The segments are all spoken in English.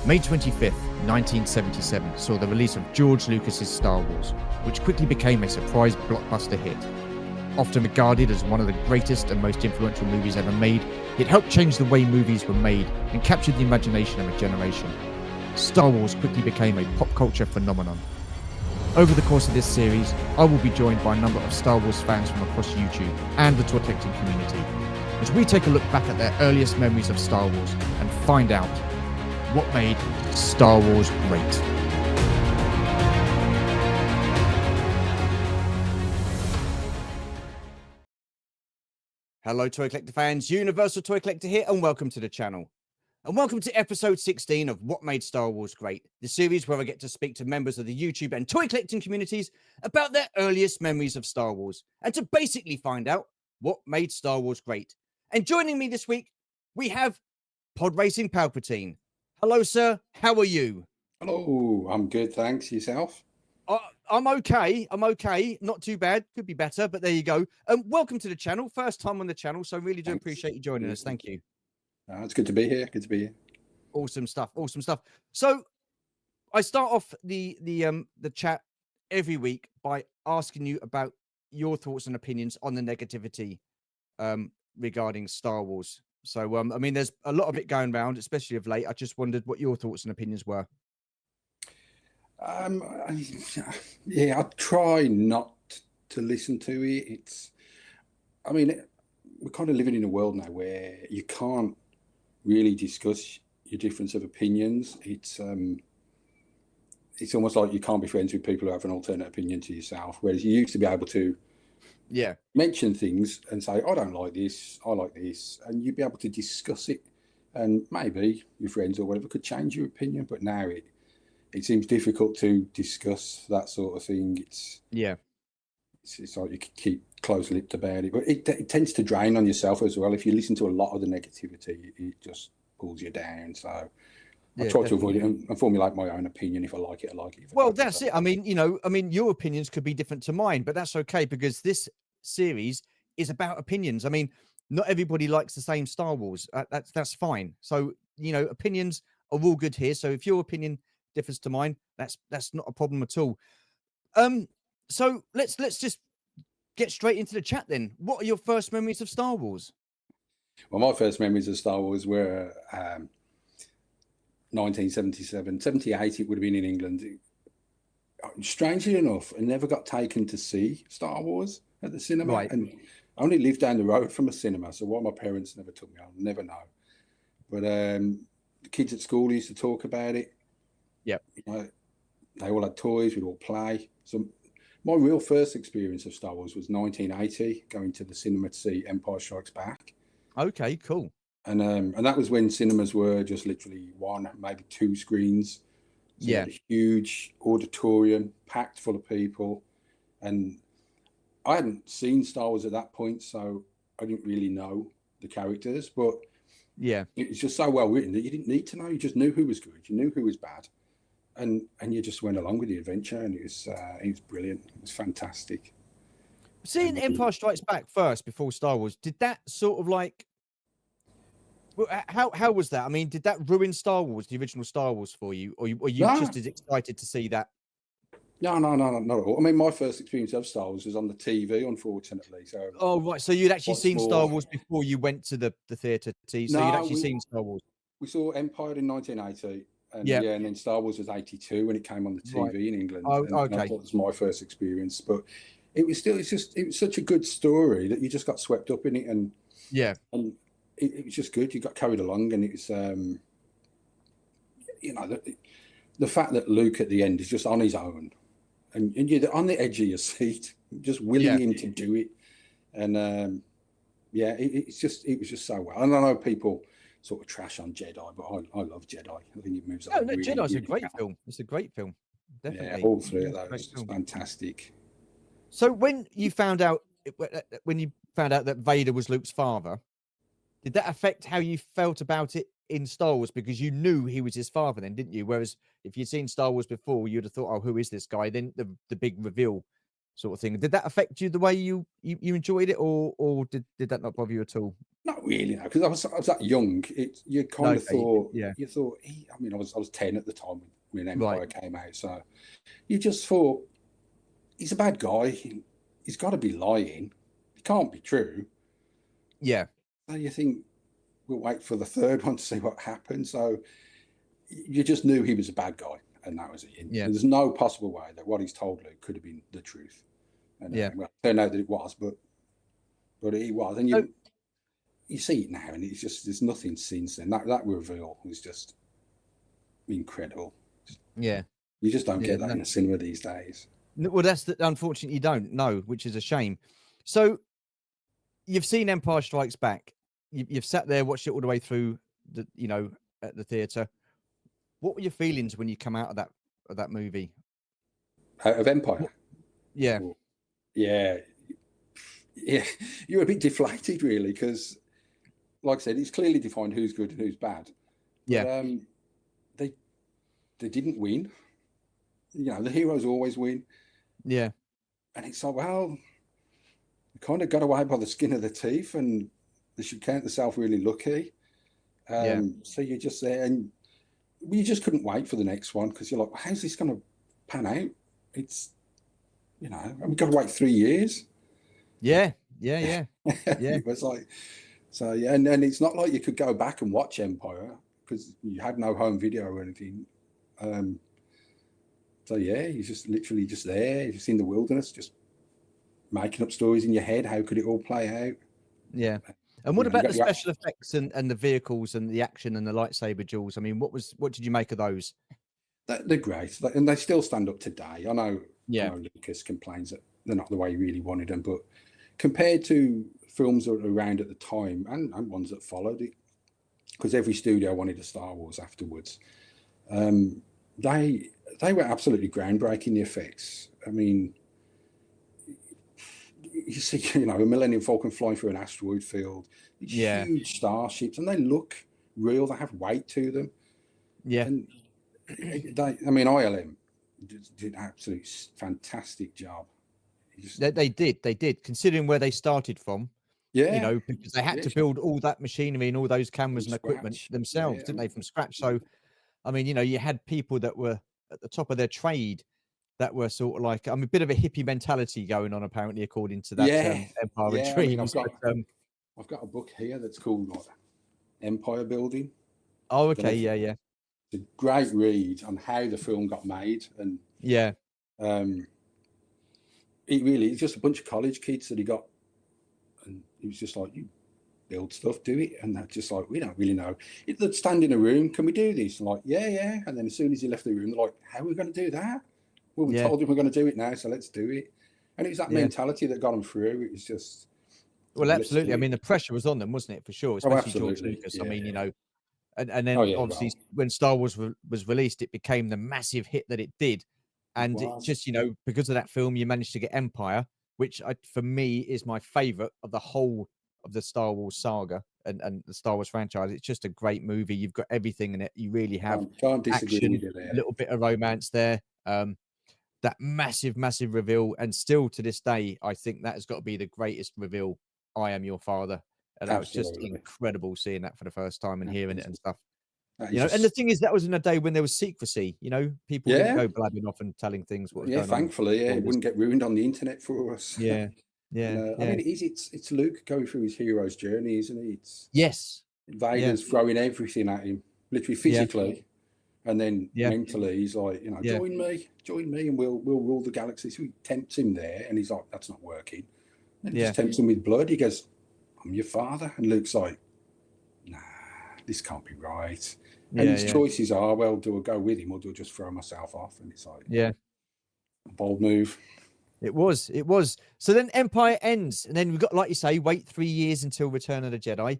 May 25th, 1977 saw the release of George Lucas's Star Wars, which quickly became a surprise blockbuster hit. Often regarded as one of the greatest and most influential movies ever made, it helped change the way movies were made and captured the imagination of a generation. Star Wars quickly became a pop culture phenomenon. Over the course of this series, I will be joined by a number of Star Wars fans from across YouTube and the toy collecting community, as we take a look back at their earliest memories of Star Wars and find out what made Star Wars great. Hello Toy Collector fans, Universal Toy Collector here, and welcome to the channel. And welcome to episode 16 of What Made Star Wars Great, the series where I get to speak to members of the YouTube and toy collecting communities about their earliest memories of Star Wars, and to basically find out what made Star Wars great. And joining me this week, we have Podracing Palpatine. Hello, sir. How are you? Hello, I'm good, thanks. Yourself? I'm okay. I'm okay. Not too bad. Could be better, but there you go. Welcome to the channel. First time on the channel, so really do appreciate you joining us. Thank you. It's good to be here. Good to be here. Awesome stuff. Awesome stuff. So I start off the chat every week by asking you about your thoughts and opinions on the negativity regarding Star Wars. So I mean, there's a lot of it going around, especially of late. I just wondered what your thoughts and opinions were. Yeah, I try not to listen to it. We're kind of living in a world now where you can't really discuss your difference of opinions. It's almost like you can't be friends with people who have an alternate opinion to yourself, whereas you used to be able to mention things and say, I don't like this, I like this, and you'd be able to discuss it, and maybe your friends or whatever could change your opinion. But now it seems difficult to discuss that sort of thing. It's like you could keep close-lipped about it, but it tends to drain on yourself as well. If you listen to a lot of the negativity, it just pulls you down. So I try to avoid it and formulate my own opinion. If I like it, I like it. Well, that's it. I mean, your opinions could be different to mine, but that's okay because this series is about opinions. I mean, not everybody likes the same Star Wars. That's fine. So, opinions are all good here. So if your opinion differs to mine, that's not a problem at all. So let's just get straight into the chat then. What are your first memories of Star Wars? Well, my first memories of Star Wars were 1977, 78. It would have been in England. Strangely enough, I never got taken to see Star Wars at the cinema, and I only lived down the road from a cinema. So why my parents never took me, I'll never know. But the kids at school used to talk about it. Yeah, they all had toys. We'd all play. So my real first experience of Star Wars was 1980, going to the cinema to see Empire Strikes Back. Okay, cool. And that was when cinemas were just literally one, maybe two screens. So a huge auditorium packed full of people, and I hadn't seen Star Wars at that point, so I didn't really know the characters. But it's just so well written that you didn't need to know. You just knew who was good, you knew who was bad, and you just went along with the adventure, and it was brilliant. It was fantastic. Seeing Empire Strikes Back first before Star Wars, did that sort of like? How was that? I mean, did that ruin Star Wars, the original Star Wars, for you, or were you just as excited to see that? No, not at all. I mean, my first experience of Star Wars was on the TV, unfortunately. So right, so you'd actually seen Star Wars before you went to the theatre to see. So you'd actually seen Star Wars. We saw Empire in 1980, and and then Star Wars was 82 when it came on the TV in England. Okay, and I thought it was my first experience, but it was such a good story that you just got swept up in it, and it was just good. You got carried along, and it's the fact that Luke at the end is just on his own, and you're on the edge of your seat, just willing him to do it, and it was just so well. And I know people sort of trash on Jedi, but I love Jedi. I think it moves on. No, Jedi's a great film. It's a great film, definitely. Yeah, all three of those, just fantastic. So when you found out that Vader was Luke's father, did that affect how you felt about it in Star Wars? Because you knew he was his father then, didn't you? Whereas if you'd seen Star Wars before, you'd have thought, oh, who is this guy? Then the big reveal sort of thing. Did that affect you the way you enjoyed it, or did that not bother you at all? Not really, no, because I was that young. You kind of thought, yeah, you thought. I mean, I was 10 at the time when Empire right, came out, so you just thought he's a bad guy. He's got to be lying. It can't be true. yeah, So you think we'll wait for the third one to see what happens. So you just knew he was a bad guy, and that was it. yeah, There's no possible way that what he's told Luke could have been the truth. And yeah. well, it turned out that it was, but it was. And So, you see it now, and it's just there's nothing since then. That reveal was just incredible. yeah, You just don't yeah. get that in the cinema these days. Well, that's unfortunately you don't know, which is a shame. So you've seen Empire Strikes Back. You've sat there, watched it all the way through the, at the theater. What were your feelings when you come out of that movie? Out of Empire. Yeah. Oh, yeah. You're a bit deflated, really, because, like I said, it's clearly defined who's good and who's bad. But, Yeah. They didn't win. The heroes always win. Yeah. And it's like, well, they kind of got away by the skin of their teeth, and they should count themselves really lucky. So you're just there, and you just couldn't wait for the next one, because you're like, how's this going to pan out? It's, and we've got to wait 3 years. Yeah. It was like, so yeah, and it's not like you could go back and watch Empire because you had no home video or anything. So yeah, you're just literally just there, you're just in the wilderness, just making up stories in your head. How could it all play out? Yeah. And what about the special effects and the vehicles and the action and the lightsaber duels? I mean, what did you make of those? They're great, and they still stand up today. I know Lucas complains that they're not the way he really wanted them, but compared to films that were around at the time and ones that followed it, because every studio wanted a Star Wars afterwards, they were absolutely groundbreaking, the effects. I mean, you see, a Millennium Falcon flying through an asteroid field, these huge starships, and they look real. They have weight to them. Yeah. And ILM did an absolutely fantastic job. They did, considering where they started from. Yeah. Because they had to build all that machinery and all those cameras and equipment themselves, didn't they, from scratch? So, I mean, you had people that were at the top of their trade that were sort of like, a bit of a hippie mentality going on, apparently, according to that Empire and Dreams. I've got a book here that's called Empire Building. Oh, okay, yeah. It's a great read on how the film got made, and it's just a bunch of college kids that he got, and he was just like, you build stuff, do it. And they're just like, we don't really know. They'd stand in a room, can we do this? And like, yeah. And then as soon as he left the room, they're like, how are we going to do that? Well, we told him we're going to do it now, so let's do it. And it was that mentality that got them through. It was just... Well, absolutely. I mean, the pressure was on them, wasn't it, for sure? Especially George Lucas. Yeah. I mean, and then obviously when Star Wars was released, it became the massive hit that it did. And it just, because of that film, you managed to get Empire, which for me is my favorite of the whole of the Star Wars saga and the Star Wars franchise. It's just a great movie. You've got everything in it. You really have action, a little bit of romance there. That massive reveal. And still to this day, I think that has got to be the greatest reveal. I am your father. And that was just incredible seeing that for the first time and hearing it and stuff. And the thing is, that was in a day when there was secrecy. People didn't go blabbing off and telling things what was going on. Thankfully, it wouldn't get ruined on the internet for us. Yeah. I mean, it's Luke going through his hero's journey, isn't it? Yes. Vader's throwing everything at him, literally physically, and then mentally, he's like, join me, and we'll rule the galaxy. So he tempts him there, and he's like, that's not working. And he just tempts him with blood. He goes, I'm your father, and Luke's like, nah, this can't be right. And his choices are, well, do I go with him or do I just throw myself off? And it's like, a bold move. It was. So then Empire ends, and then we've got, like you say, wait 3 years until Return of the Jedi.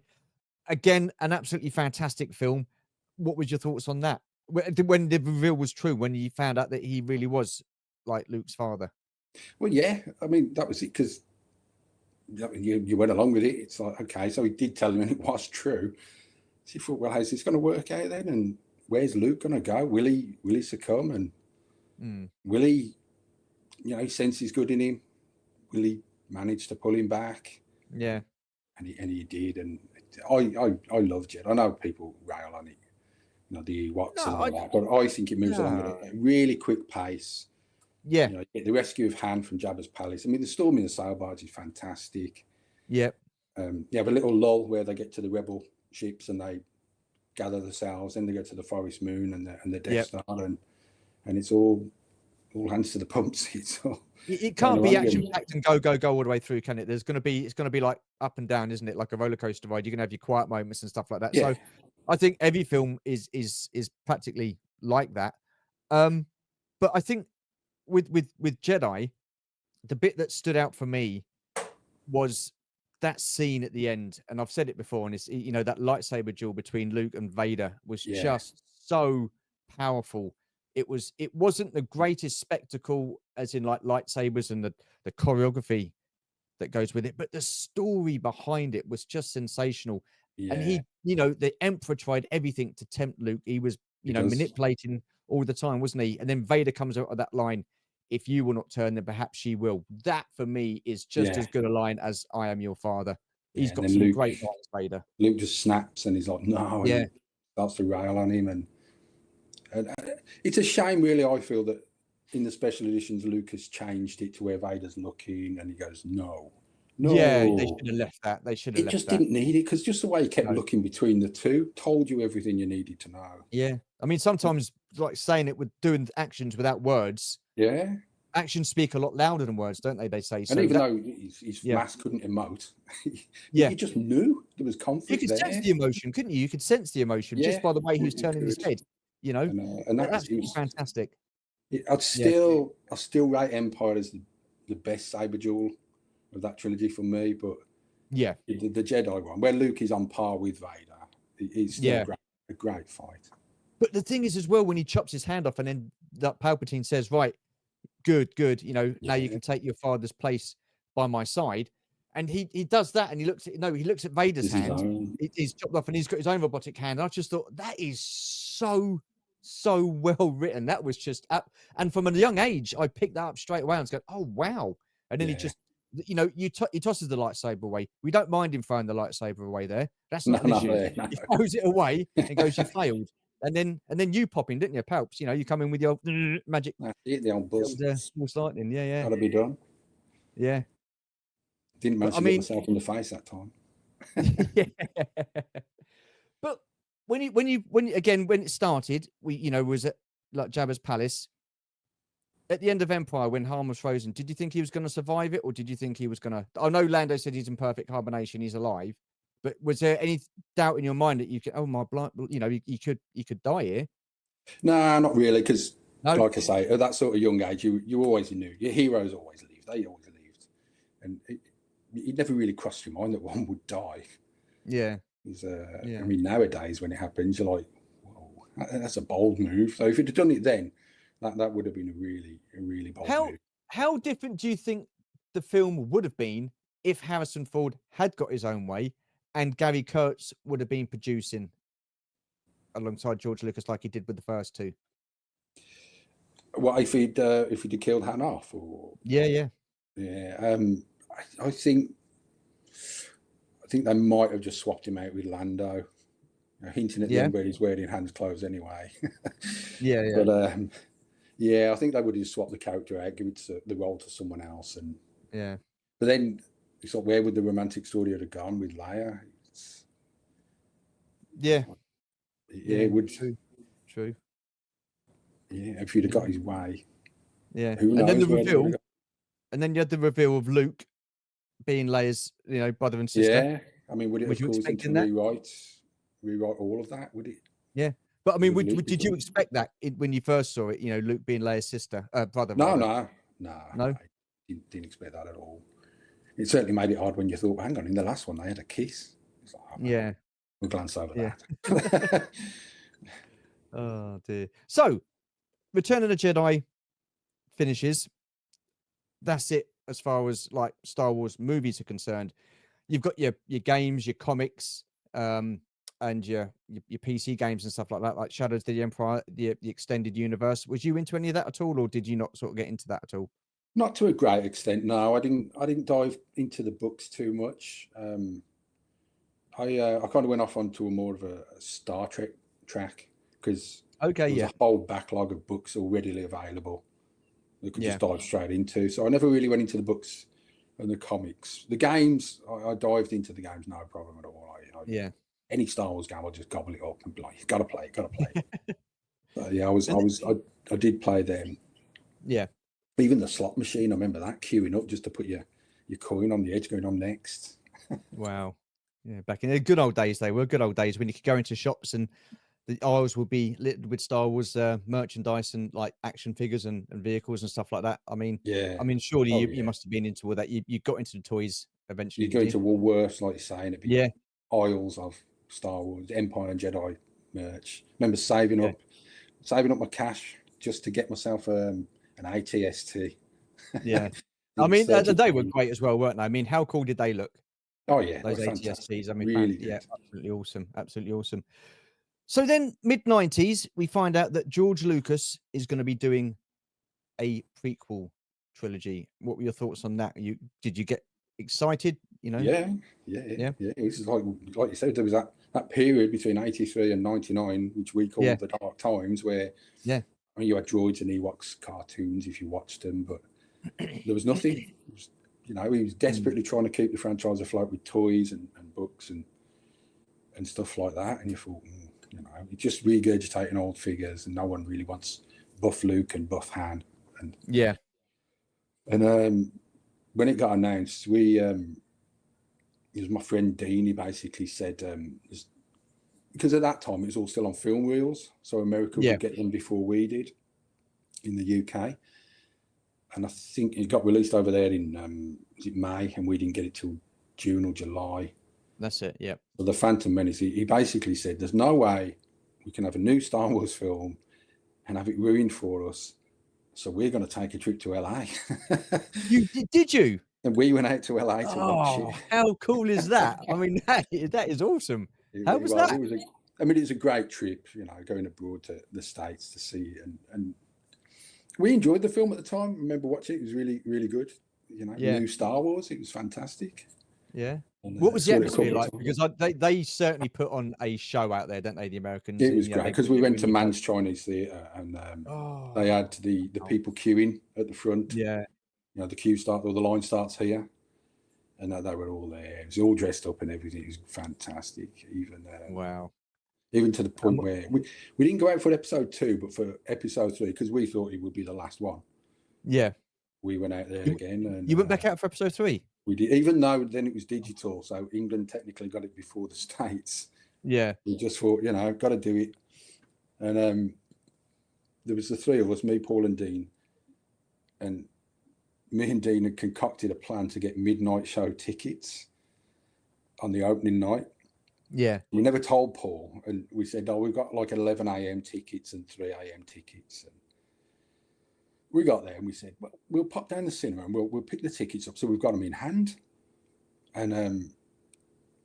Again, an absolutely fantastic film. What was your thoughts on that? When the reveal was true, when you found out that he really was like Luke's father? Well, yeah. I mean, that was it, because you went along with it. It's like, okay, so he did tell him and it was true. So you thought, well, how's this going to work out then? And where's Luke going to go? Will he succumb? And will he, he senses good in him. will he manage to pull him back? Yeah. And he did, and I love Jed. I know people rail on it, you know, the Ewoks and all that, but I think it moves along at a really quick pace. Yeah. You know, get the rescue of Han from Jabba's palace. I mean, the storm in the sail barge is fantastic. Yep. You have a little lull where they get to the rebel ships and they gather themselves. Then they go to the Forest Moon and the Death Star, and it's all hands to the pumps. It's all, it can't be action packed and go all the way through, can it? It's going to be like up and down, isn't it? Like a roller coaster ride. You're going to have your quiet moments and stuff like that. Yeah. So I think every film is practically like that. But I think with Jedi, the bit that stood out for me was that scene at the end, and I've said it before, and it's, you know, that lightsaber duel between Luke and Vader was just so powerful. It wasn't the greatest spectacle, as in like lightsabers and the choreography that goes with it, but the story behind it was just sensational. And he, you know, the Emperor tried everything to tempt Luke. He was, you know, manipulating all the time, wasn't he? And then Vader comes out of that line, "If you will not turn, then perhaps she will." That for me is just as good a line as "I am your father." He's got some great lines, Vader. Luke just snaps and he's like, "No," and he starts to rail on him, and it's a shame, really. I feel that in the special editions, Lucas changed it to where Vader's looking, and he goes, "No." Yeah, they should have left that. They should have left that. It just didn't need it, because just the way he kept looking between the two told you everything you needed to know. Yeah, I mean, sometimes like saying it with doing actions without words. Yeah, actions speak a lot louder than words, don't they? They say. And even though his mask couldn't emote, you just knew there was conflict. You could sense the emotion, couldn't you? You could sense the emotion just by the way he was turning his head. You know, and that's fantastic. I'd still rate Empire as the best saber duel of that trilogy for me, but the Jedi one, where Luke is on par with Vader, it's still a great fight. But the thing is, as well, when he chops his hand off, and then that Palpatine says, "Right, good, you know, now you can take your father's place by my side," and he does that, and he looks at Vader's hand. He's chopped off, and he's got his own robotic hand. I just thought that is so well written. That was just and from a young age, I picked that up straight away and go, "Oh wow!" And then he just, you know, he tosses the lightsaber away. We don't mind him throwing the lightsaber away there. That's not an issue. No. He throws it away and goes, "You failed." And then you pop in, didn't you, Palps? You know, you come in with your magic. That's it, the old buzz. Small lightning. Yeah. Gotta be done. Yeah. Didn't manage to get myself in the face that time. But when it started, was at like Jabba's palace. At the end of Empire, when Han was frozen, did you think he was going to survive it, or did you think he was going to? I know Lando said he's in perfect hibernation, he's alive, but was there any doubt in your mind that you could? Oh my blood! You know, you could die here. No, not really, because like I say, at that sort of young age, you always knew your heroes always lived. They always lived, and it never really crossed your mind that one would die. Yeah. I mean, nowadays when it happens, you're like, whoa, that's a bold move. So if you'd have done it then, that would have been a really bold move. How different do you think the film would have been if Harrison Ford had got his own way and Gary Kurtz would have been producing alongside George Lucas like he did with the first two? What if he'd killed Han off? Or yeah. I think they might have just swapped him out with Lando, hinting at the end where he's wearing Han's clothes anyway. But I think they would have just swapped the character out, give it the role to someone else, and But then it's like, where would the romantic story have gone with Leia? It would. True. Yeah, if he'd have got his way. Yeah, who knows? And then the reveal, and then you had the reveal of Luke being Leia's, brother and sister. Yeah, I mean, would it have caused him to rewrite all of that? Would it? Yeah, but I mean, did you expect that when you first saw it? Luke being Leia's sister, brother. No. Didn't expect that at all. It certainly made it hard when you thought, hang on, in the last one they had a kiss. It's like, we'll glance over that. Oh dear. So, Return of the Jedi finishes. That's it as far as like Star Wars movies are concerned. You've got your games, your comics, and your PC games and stuff like that, like Shadows of the Empire, the extended universe. Was you into any of that at all, or did you not sort of get into that at all? Not to a great extent. No, I didn't dive into the books too much. I kind of went off onto a more of a Star Trek track because Okay, there was yeah, a whole backlog of books all readily available that could yeah, just dive straight into. So I never really went into the books and the comics. The games, I dived into the games, no problem at all. yeah. Any Star Wars game, I'll just gobble it up and be like, gotta play it, gotta play it. So yeah, And I did play them. yeah, Even the slot machine, I remember that queuing up just to put your coin on the edge, going on next. wow. Yeah, back in the good old days, they were good old days when you could go into shops and the aisles would be lit with Star Wars merchandise and like action figures and vehicles and stuff like that. Yeah. Surely Oh you yeah. must have been into all that. You got into the toys eventually, You did go you? into Woolworths, like you're saying, it'd be Yeah, aisles of Star Wars, Empire and Jedi merch. Remember yeah, saving up my cash just to get myself an ATST. yeah. It was They were £30. great as well, weren't they? I mean, how cool did they look? Oh yeah, they're Those fantastic. ATSTs. I mean, Really yeah, good. absolutely awesome, absolutely awesome. So then, mid-90s, we find out that George Lucas is going to be doing a prequel trilogy. What were your thoughts on that? Did you get excited? Yeah. Yeah, It was like you said, there was that period between 83 and 99, which we call yeah, the dark times, where yeah, you had droids and Ewoks cartoons if you watched them, but there was nothing. It was, he was mm, desperately trying to keep the franchise afloat with toys and books and stuff like that. And you thought, you're just regurgitating old figures, and no one really wants buff Luke and buff Han. yeah, And when it got announced, it was my friend Dean. He basically said, because at that time it was all still on film reels, so America yeah. would get them before we did in the UK. And I think it got released over there in was it May, and we didn't get it till June or July. That's it. Yeah, So the Phantom Menace, he basically said, "There's no way we can have a new Star Wars film and have it ruined for us. So we're going to take a trip to LA." you did you? And we went out to LA to watch it. Oh, how cool is that? I mean, that is awesome. How was that? It was a great trip, going abroad to the States to see it. And we enjoyed the film at the time. I remember watching it. It was really, really good. Yeah, New Star Wars. It was fantastic. yeah. And What was the saw it a atmosphere couple of like? times. Because they certainly put on a show out there, don't they? The Americans, It and was great they because we really, went to really Man's Chinese Theatre, and they oh, had the people queuing at the front. yeah, The queue start or the line starts here, and they were all there. It was all dressed up and everything. It was fantastic. wow. Even to the point Um, where we didn't go out for episode 2, but for episode 3, because we thought it would be the last one. yeah. We went out there You, again, and you went back out for episode 3? we did. Even though then it was digital, so England technically got it before the States. Yeah, We just thought, got to do it. And there was the three of us, me, Paul, and Dean, and me and Dean had concocted a plan to get midnight show tickets on the opening night. yeah. We never told Paul, and we said, "Oh, we've got like 11 a.m. tickets and 3 a.m. tickets." And we got there and we said, "Well, we'll pop down the cinema and we'll pick the tickets up, so we've got them in hand." And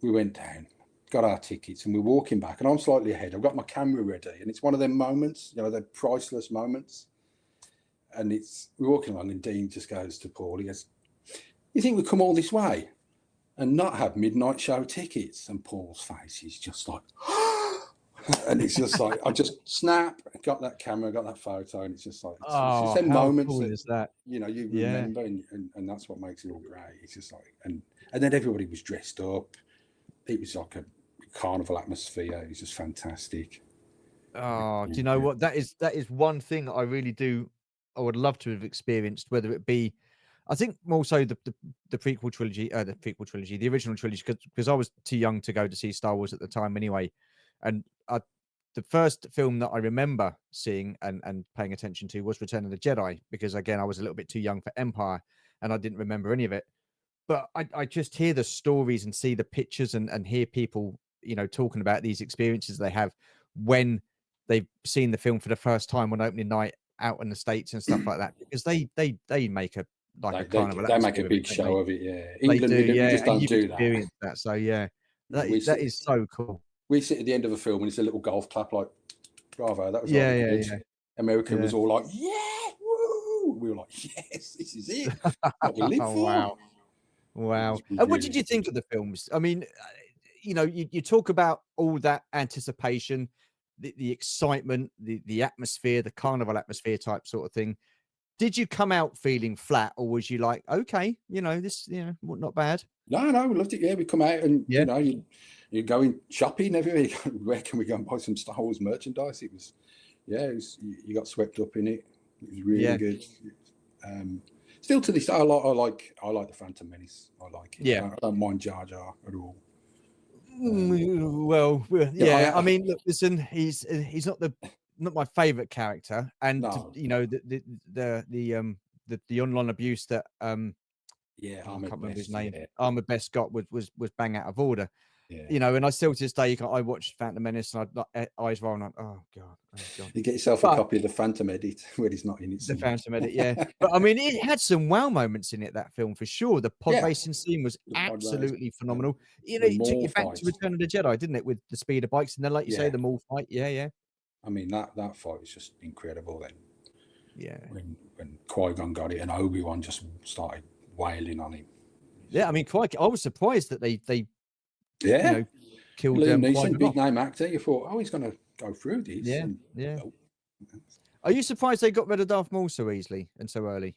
we went down, got our tickets, and we're walking back, and I'm slightly ahead. I've got my camera ready, and it's one of them moments, they're priceless moments. And we're walking along, and Dean just goes to Paul. He goes, "You think we've come all this way and not have midnight show tickets?" And Paul's face is just like, and it's just like, I just snap, got that camera, got that photo, and it's just like, it's just them How moments cool that, is that? you Yeah. remember, and that's what makes it all great. It's just like, and then everybody was dressed up. It was like a carnival atmosphere. It was just fantastic. Oh, do you know what? That is one thing I really do. I would love to have experienced, whether it be, I think more so the prequel trilogy, the original trilogy, because I was too young to go to see Star Wars at the time anyway, and the first film that I remember seeing and paying attention to was Return of the Jedi, because again I was a little bit too young for Empire, and I didn't remember any of it. But I just hear the stories and see the pictures and hear people, talking about these experiences they have when they've seen the film for the first time on opening night out in the States and stuff like that, because they make a carnival They make a atmosphere of it, big don't show they? of it. Yeah, They England, do, we yeah, just and don't you've do that. experienced that, so yeah, We that sit, is so cool. we sit at the end of a film and it's a little golf clap, like, bravo, that was Yeah, really yeah, good. yeah, America yeah. was all like, yeah, woo. we were like, yes, this is it. What we live for. Wow. And what did you think of the films? I mean, you know, you talk about all that anticipation, the excitement, the atmosphere, the carnival atmosphere type sort of thing. Did you come out feeling flat, or was you like, okay, you know, this, you know, not bad? No, we loved it. Yeah, we come out and you know, you're going shopping everywhere. Where can we go and buy some Star Wars merchandise? It was, you got swept up in it. It was really good. Still to this, I like the Phantom Menace. I like it. I don't mind Jar Jar at all. Well, yeah. I mean, look, listen, he's not my favorite character, and you know the online abuse that I can't remember his name. Armored Best got was bang out of order. You know, and I still to this day, I watched Phantom Menace and I eyes rolling on. Oh god! You get yourself a copy of the Phantom Edit when he's not in it. The Phantom Edit, yeah. But I mean, it had some wow moments in it. That film for sure. The pod racing scene was absolutely phenomenal. You know, it took you back to Return of the Jedi, didn't it? With the speeder bikes and then, like you say, the Maul fight. Yeah. I mean, that fight was just incredible. Then, when Qui-Gon got it and Obi-Wan just started wailing on him. Yeah, I mean, I was surprised that they you know, killed Liam Neeson, big name actor. You thought, he's going to go through this. Yeah. Are you surprised they got rid of Darth Maul so easily and so early?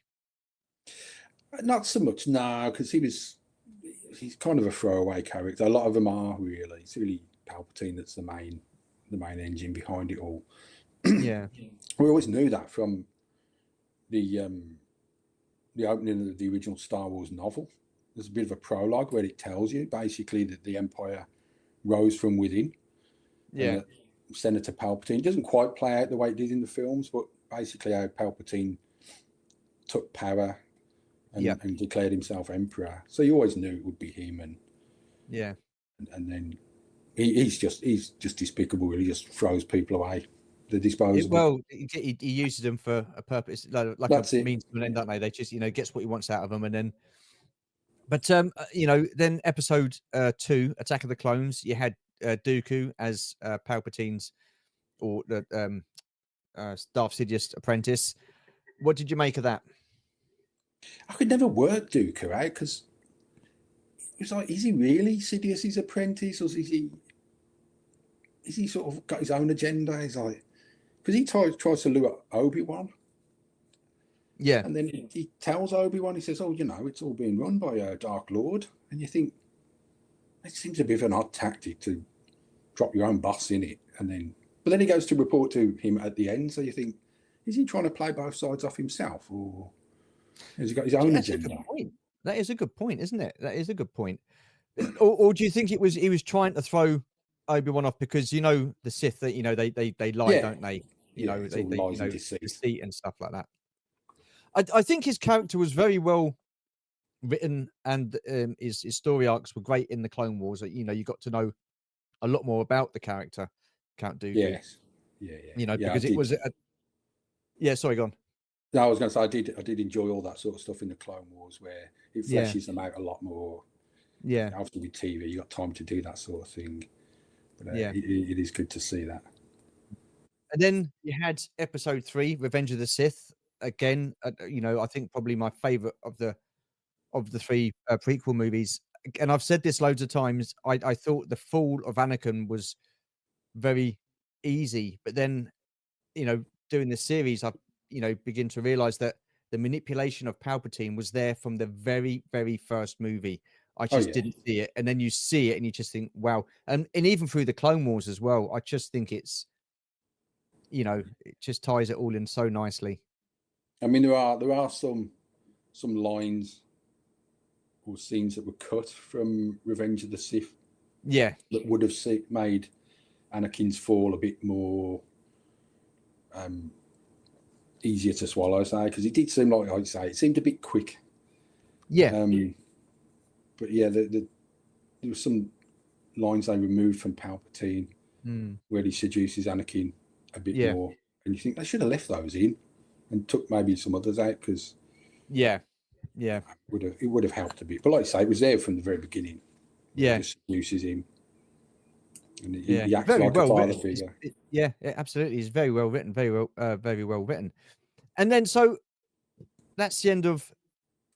Not so much, no, because he's kind of a throwaway character. A lot of them are really. It's really Palpatine that's the main engine behind it all. Yeah, we always knew that from the opening of the original Star Wars novel. There's a bit of a prologue where it tells you basically that the Empire rose from within. Yeah. Senator Palpatine, it doesn't quite play out the way it did in the films, but basically how Palpatine took power and declared himself emperor. So you always knew it would be him, and then he's just despicable. He just throws people away. The disposable. He uses them for a purpose, like a means to an end, don't they? They just, you know, gets what he wants out of them, and then. But you know, then episode 2, Attack of the Clones, you had Dooku as Palpatine's or the Darth Sidious apprentice. What did you make of that? I could never work Dooku out because it was like, is he really Sidious's apprentice, or is he sort of got his own agenda? He's like, because he tries to lure Obi-Wan. Yeah. And then he tells Obi-Wan, he says, you know, it's all being run by a Dark Lord. And you think, it seems a bit of an odd tactic to drop your own boss in it. But then he goes to report to him at the end. So you think, is he trying to play both sides off himself, or has he got his own agenda? That is a good point, isn't it? That is a good point. or do you think he was trying to throw Obi-Wan off because, you know, the Sith, that, you know, they lie, don't they? You know, they you know, deceit and stuff like that. I think his character was very well written, and his story arcs were great in the Clone Wars. You know, you got to know a lot more about the character, Count Dooku. Yes. You know, because it was sorry, go on. No, I was going to say I did enjoy all that sort of stuff in the Clone Wars where it fleshes them out a lot more. Yeah. After with TV, you got time to do that sort of thing. But it is good to see that. And then you had episode 3, Revenge of the Sith. Again, you know, I think probably my favorite of the 3 prequel movies. And I've said this loads of times. I thought the fall of Anakin was very easy, but then, you know, doing this series, I, you know, begin to realize that the manipulation of Palpatine was there from the very, very first movie. I just didn't see it, and then you see it, and you just think, wow. And even through the Clone Wars as well, I just think it's, you know, it just ties it all in so nicely. I mean, there are some lines or scenes that were cut from Revenge of the Sith. Yeah, that would have made Anakin's fall a bit more easier to swallow, say, because it did seem like, I'd say, it seemed a bit quick. Yeah. But yeah, there was some lines they removed from Palpatine where he seduces Anakin a bit more, and you think they should have left those in and took maybe some others out, because it would have helped a bit. But like I say, it was there from the very beginning. Yeah, it just seduces him, and he acts very like a father figure. Absolutely, it's very well written, very well written. And then so that's the end of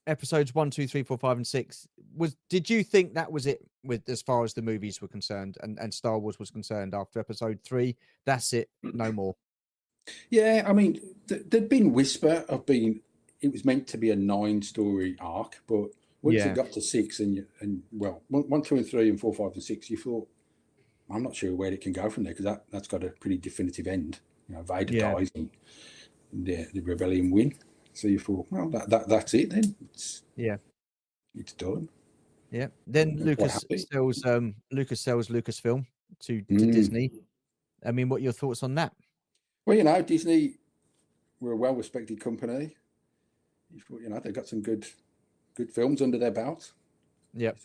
episodes 1, 2, 3, 4, 5, and 6. Did you think that was it with as far as the movies were concerned and Star Wars was concerned after episode 3? That's it, no more. Yeah, I mean, there'd been whisper of it was meant to be a 9-story arc, but once it got to 6 and 1, 2, and 3, and 4, 5, and 6, you thought, I'm not sure where it can go from there, because that's got a pretty definitive end. Vader dies and the rebellion win. So you thought, well, that's it then. It's done. Yeah. Then Lucas sells Lucasfilm to Disney. I mean, what are your thoughts on that? Well, Disney were a well-respected company. They've got some good films under their belt. Yep.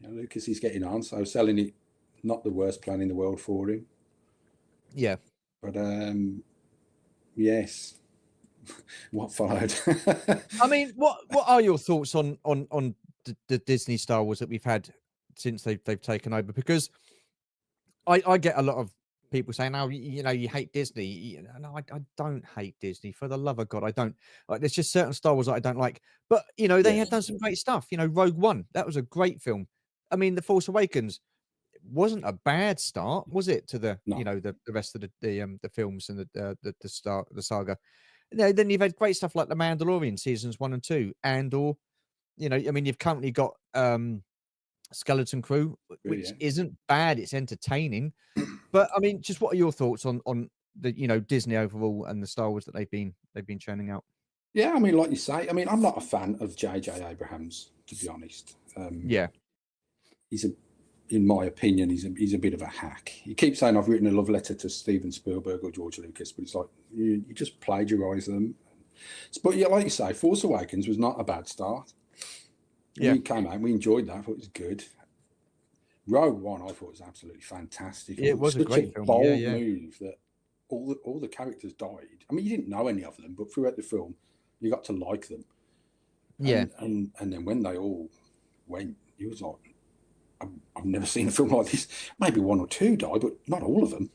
Lucas is getting on, so selling it, not the worst plan in the world for him. Yeah. But yes. What followed? I mean, what are your thoughts on the Disney Star Wars that we've had since they've taken over? Because I get a lot of people saying, "Oh, you hate Disney." No, I don't hate Disney. For the love of God, I don't. There's just certain Star Wars that I don't like. But they have done some great stuff. Rogue One, that was a great film. I mean, The Force Awakens wasn't a bad start, was it? To the the rest of the films and the saga. Then you've had great stuff like The Mandalorian seasons 1 and 2, I mean, you've currently got Skeleton Crew, which isn't bad. It's entertaining. But I mean, just what are your thoughts on the Disney overall and the Star Wars that they've been churning out? Yeah, I mean, like you say, I mean, I'm not a fan of J.J. Abrams, to be honest. In my opinion, he's a bit of a hack. He keeps saying I've written a love letter to Steven Spielberg or George Lucas, but it's like you just plagiarise them. But yeah, like you say, Force Awakens was not a bad start. We came out, we enjoyed that. I thought it was good. Rogue One, I thought was absolutely fantastic. It was a great film. Bold move that all the characters died. I mean, you didn't know any of them, but throughout the film, you got to like them. Yeah, and then when they all went, it was like, I've never seen a film like this. Maybe 1 or 2 died, but not all of them.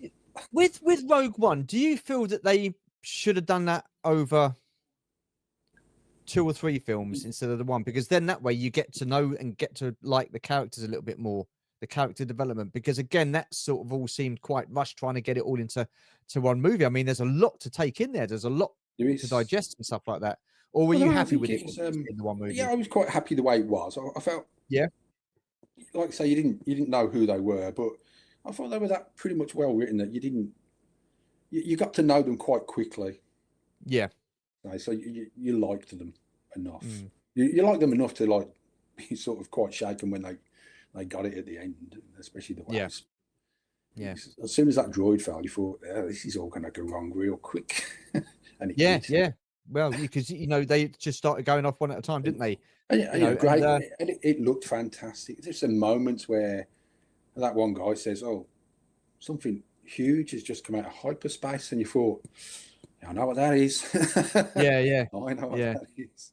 With Rogue One, do you feel that they should have done that over 2 or 3 films instead of the 1? Because then that way you get to know and get to like the characters a little bit more, the character development. Because again, that sort of all seemed quite rushed trying to get it all into one movie. I mean, there's a lot to take in there. There's a lot to digest and stuff like that. Or were you happy with it in the one movie? Yeah, I was quite happy the way it was. I felt like I say, you didn't know who they were, but I thought they were that pretty much well written that you got to know them quite quickly. Yeah. So you liked them enough. You liked them enough to like be sort of quite shaken when they got it at the end, especially the way. Yeah. As soon as that droid fell, you thought, this is all going to go wrong real quick. And it did. Yeah. Well, because they just started going off one at a time, didn't they? Great. And it looked fantastic. There's some moments where that one guy says, "Oh, something huge has just come out of hyperspace," and you thought, "I know what that is." Yeah. I know what that is.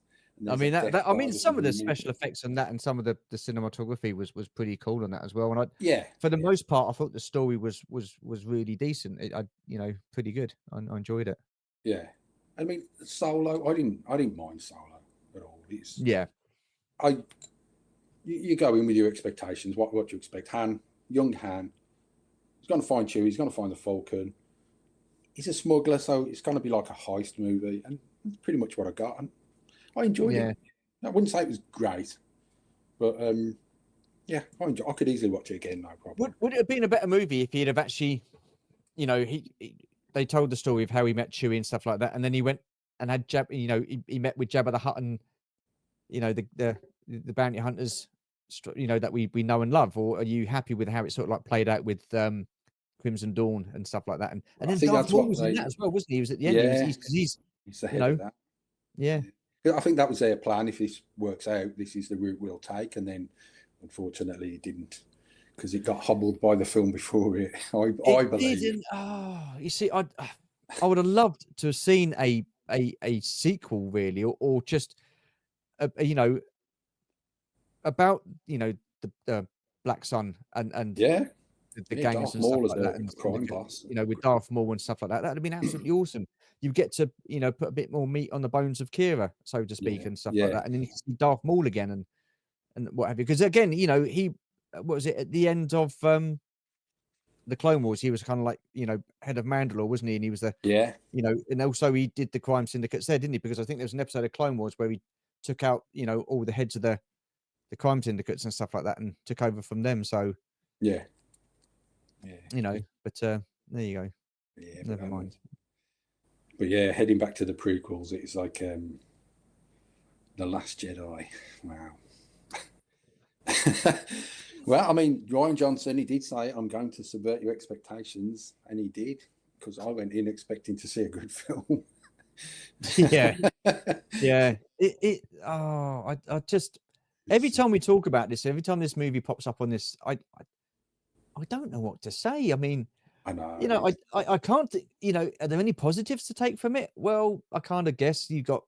I mean, I mean, some of the special effects on that and some of the cinematography was pretty cool on that as well. And for the most part, I thought the story was really decent. Pretty good. I enjoyed it. Yeah, I mean, Solo. I didn't mind Solo at all. You go in with your expectations. What do you expect? Young Han. He's going to find Chewie. He's going to find the Falcon. He's a smuggler, so it's going to be like a heist movie, and that's pretty much what I got. And I enjoyed it. I wouldn't say it was great, but I could easily watch it again, no problem. Would it have been a better movie if he'd have actually, they told the story of how he met Chewie and stuff like that, and then he went and had he met with Jabba the Hutt and the bounty hunters, that we know and love? Or are you happy with how it sort of like played out with Crimson Dawn and stuff like that? And then Darth Maul was in that as well, wasn't he? He was at the end. Yeah, he's ahead of that. Yeah. I think that was their plan. If this works out, this is the route we'll take. And then, unfortunately, it didn't, because it got hobbled by the film before it. I believe. Didn't. Oh, you see, I would have loved to have seen a sequel, really, or just about the Black Sun and the gangs and stuff like that, and crime boss, with Darth Maul and stuff like that. That'd have been absolutely awesome. you get to, you know, put a bit more meat on the bones of Kira, so to speak, and stuff like that. And then you can see Darth Maul again and what have you. Because again, you know, he, what was it, at the end of the Clone Wars, he was kind of like, you know, head of Mandalore, wasn't he? And he was the, you know, and also he did the crime syndicates there, didn't he? Because I think there's an episode of Clone Wars where he took out, you know, all the heads of the crime syndicates and stuff like that, and took over from them. So yeah, you know, but there you go. Yeah, Never mind. But yeah, heading back to the prequels, it's like The Last Jedi. Wow. Well, I mean, Rian Johnson, he did say, I'm going to subvert your expectations, and he did, because I went in expecting to see a good film. Yeah. I just, every time we talk about this, every time this movie pops up on this, I don't know what to say. I mean, I know. You know, I can't, you know, are there any positives to take from it? Well, I kind of guess you got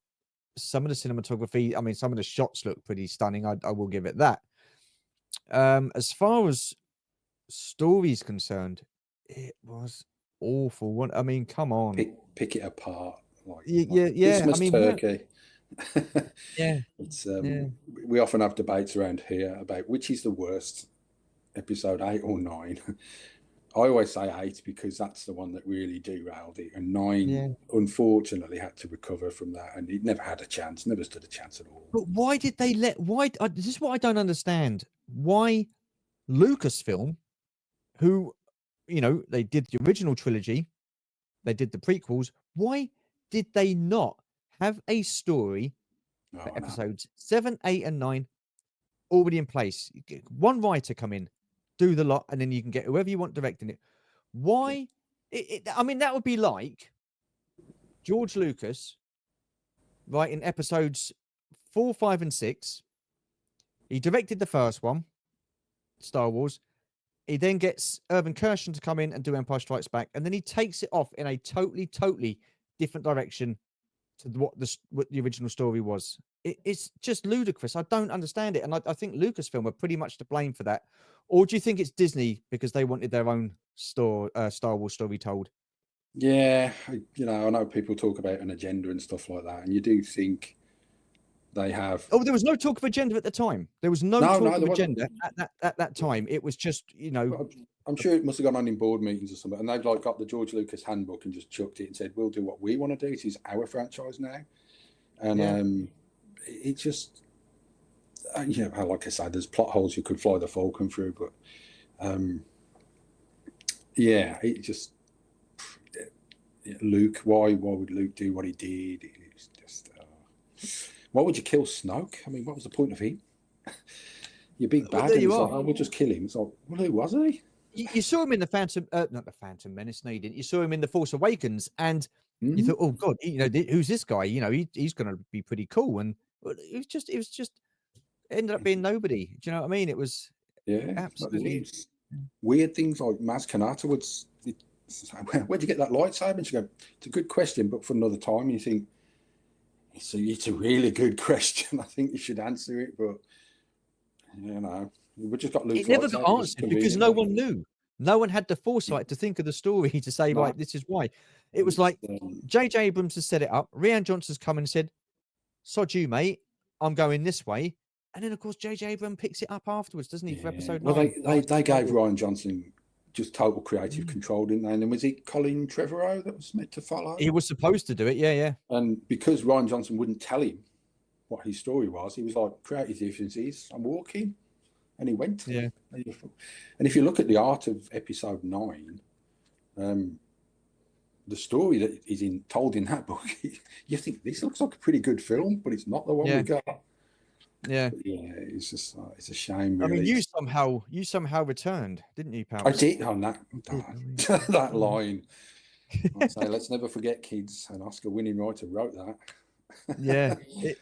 some of the cinematography. I mean, some of the shots look pretty stunning. I will give it that. As far as story's concerned, it was awful. I mean, come on. Pick it apart. Like Christmas turkey. It's we often have debates around here about which is the worst, episode 8 or 9. I always say 8 because that's the one that really derailed it, and 9 unfortunately had to recover from that, and it never had a chance, never stood a chance at all. But why did they let? This is what I don't understand. Why Lucasfilm, who, you know, they did the original trilogy, they did the prequels. Why did they not have a story for episodes 7, 8, and 9 already in place? You get one writer come in, do the lot, and then you can get whoever you want directing it. Why? I mean, that would be like George Lucas writing episodes 4, 5, and 6. He directed the first one, Star Wars. He then gets Irvin Kershon to come in and do Empire Strikes Back, and then he takes it off in a totally different direction to what the original story was. It's just ludicrous. I don't understand it, and I think Lucasfilm are pretty much to blame for that. Or do you think it's Disney because they wanted their own Star Wars story told? Yeah, you know, I know people talk about an agenda and stuff like that, and you do think they have. Oh, there was no talk of agenda at the time. There was no talk of agenda at that time. It was just, you know, I'm sure it must have gone on in board meetings or something, and they've like got the George Lucas handbook and just chucked it and said, "We'll do what we want to do. This is our franchise now." And it just, you know, like I said, there's plot holes you could fly the Falcon through, but it just. Luke, why would Luke do what he did? It was just, why would you kill Snoke? I mean, what was the point of him? You're big bad. Well, like, oh, we'll just kill him. It's like, well, who was he? You saw him in the Phantom, not the Phantom Menace. No, you didn't. You saw him in the Force Awakens, and you thought, oh God, you know, who's this guy? You know, he's going to be pretty cool. And it was just ended up being nobody. Do you know what I mean? It was absolutely weird things like Maz Kanata would. Where'd you get that lightsaber? And she go, it's a good question, but for another time. You think it's a really good question. I think you should answer it, but you know, we just got Luke's. It never got answered because no one knew. No one had the foresight to think of the story to say, right, this is why. It was like J.J. Abrams has set it up. Rian Johnson's come and said, "Sod you, mate. I'm going this way." And then, of course, J.J. Abrams picks it up afterwards, doesn't he, for episode 9? Well, they gave Rian Johnson just total creative control, didn't they? And then was it Colin Trevorrow that was meant to follow? He was supposed to do it, yeah. And because Rian Johnson wouldn't tell him what his story was, he was like, creative differences, I'm walking. And he went. Yeah. And if you look at the art of episode 9, the story that is told in that book, you think this looks like a pretty good film, but it's not the one we got. Yeah. But it's just it's a shame. Really. I mean, you somehow returned, didn't you, pal? I did on that that line. I say, let's never forget, kids. An Oscar-winning writer wrote that. Yeah, he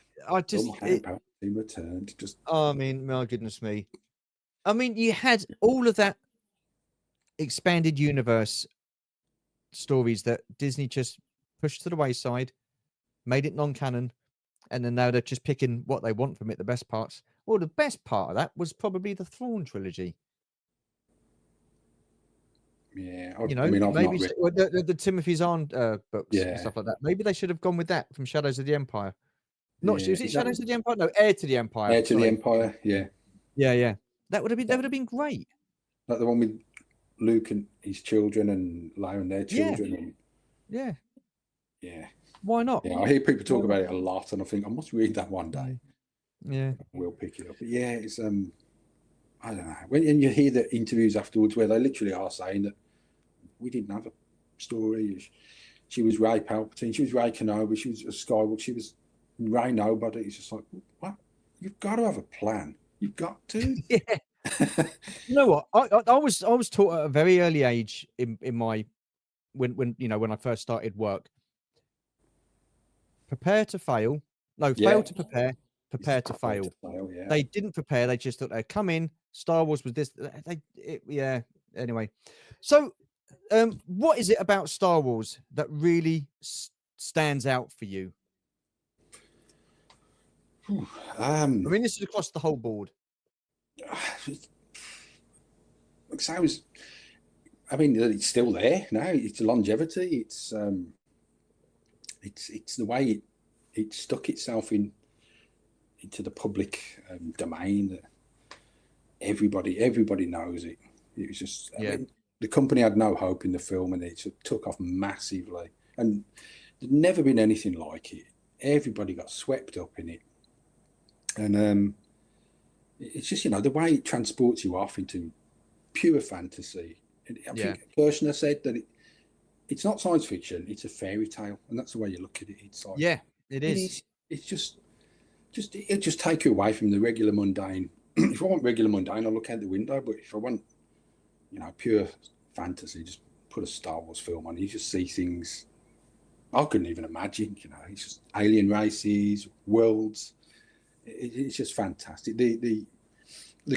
returned. Just. I mean, my goodness me. I mean, you had all of that expanded universe stories that Disney just pushed to the wayside, made it non-canon, and then now they're just picking what they want from it, the best parts. Well, the best part of that was probably the Thrawn trilogy. Yeah, You know, I mean, I've maybe not read. the Timothy Zahn books and Yeah, stuff like that. Maybe they should have gone with that from Shadows of the Empire. Not yeah. is it Is that Shadows of the Empire? No, Heir to the Empire. Heir to the Sorry. Empire? Yeah, Yeah. That would have been that, great. like the one with Luke and his children and Leia and their Yeah. children. And Yeah. yeah, Why not? yeah. I hear people talk about it a lot, and I think I must read that one day. Yeah. We'll pick it up. But yeah, it's I don't know. When you hear the interviews afterwards where they literally are saying that we didn't have a story. She was Ray Palpatine. She was Ray Kenobi. She was a Skywalker. She was Ray Nobody. It's just like, what? You've got to have a plan. You've got to. Yeah. You know what? I was taught at a very early age in my when I first started work. Prepare to fail. No, fail to prepare. Prepare to fail. Yeah. They didn't prepare. They just thought they'd come in. Star Wars was this. Yeah. Anyway, so what is it about Star Wars that really stands out for you? I mean, this is across the whole board. I mean, it's still there now. It's longevity. It's the way it stuck itself into the public domain. That everybody knows it. It was just, I mean, the company had no hope in the film, and it took off massively. And there'd never been anything like it. Everybody got swept up in it, and it's just, the way it transports you off into pure fantasy. I think a person has said that it's not science fiction; it's a fairy tale, and that's the way you look at it. It's like, it is. It's it'll just take you away from the regular mundane. If I want regular mundane, I'll look out the window. But if I want, pure fantasy, just put a Star Wars film on. You just see things I couldn't even imagine. It's just alien races, worlds. It's just fantastic. The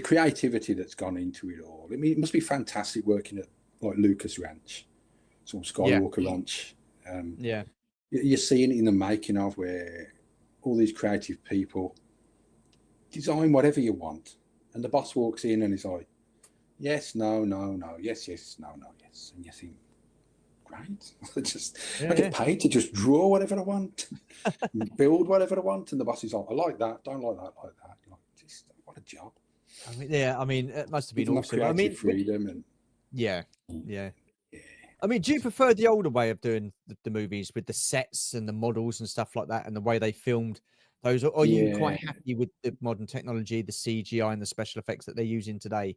creativity that's gone into it all. I mean, it must be fantastic working at like Lucas Ranch, some Skywalker Ranch. You're seeing it in the making of, where all these creative people design whatever you want, and the boss walks in and he's like, yes, no, yes, no, yes, and you think, great. I get paid to just draw whatever I want, build whatever I want, and the boss is like, I like that, don't like that, like that. You're like, what a job. I mean, it must have been awesome. I mean, freedom and yeah. I mean, do you prefer the older way of doing the movies with the sets and the models and stuff like that, and the way they filmed those? Or are you quite happy with the modern technology, the CGI, and the special effects that they're using today?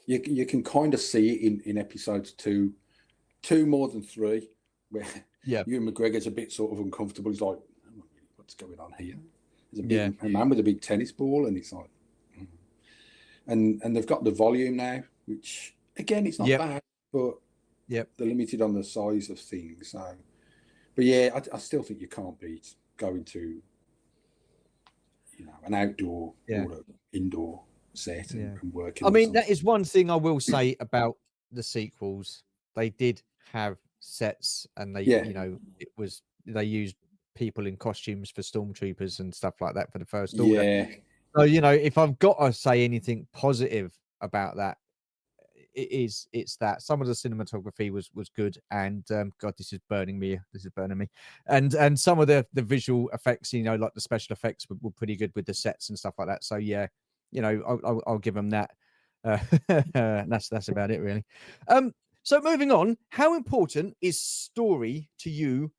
You can kind of see it in episodes two more than three, where Ewan McGregor's a bit sort of uncomfortable. He's like, what's going on here? There's a man with a big tennis ball, and it's like, and they've got the volume now, which again, it's not bad, but they're limited on the size of things. So, but yeah, I still think you can't beat going to an outdoor or an indoor set and working. I mean, that is one thing I will say about the sequels. They did have sets, and they they used people in costumes for stormtroopers and stuff like that for the First Order. So if I've got to say anything positive about that, it's that some of the cinematography was good, and God, this is burning me, and some of the visual effects, like the special effects were pretty good with the sets and stuff like that. So I'll give them that. That's about it, really. So moving on, how important is story to you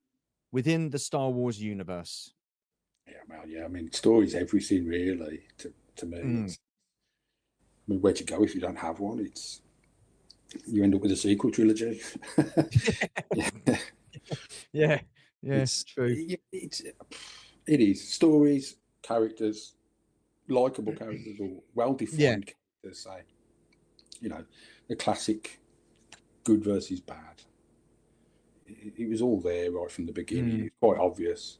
within the Star Wars universe? I mean, story's everything, really, to me. I mean, where'd you go if you don't have one? You end up with a sequel trilogy. It's true. It is stories, characters, likable characters, or well-defined characters. Say, the classic good versus bad. It was all there right from the beginning. It's quite obvious.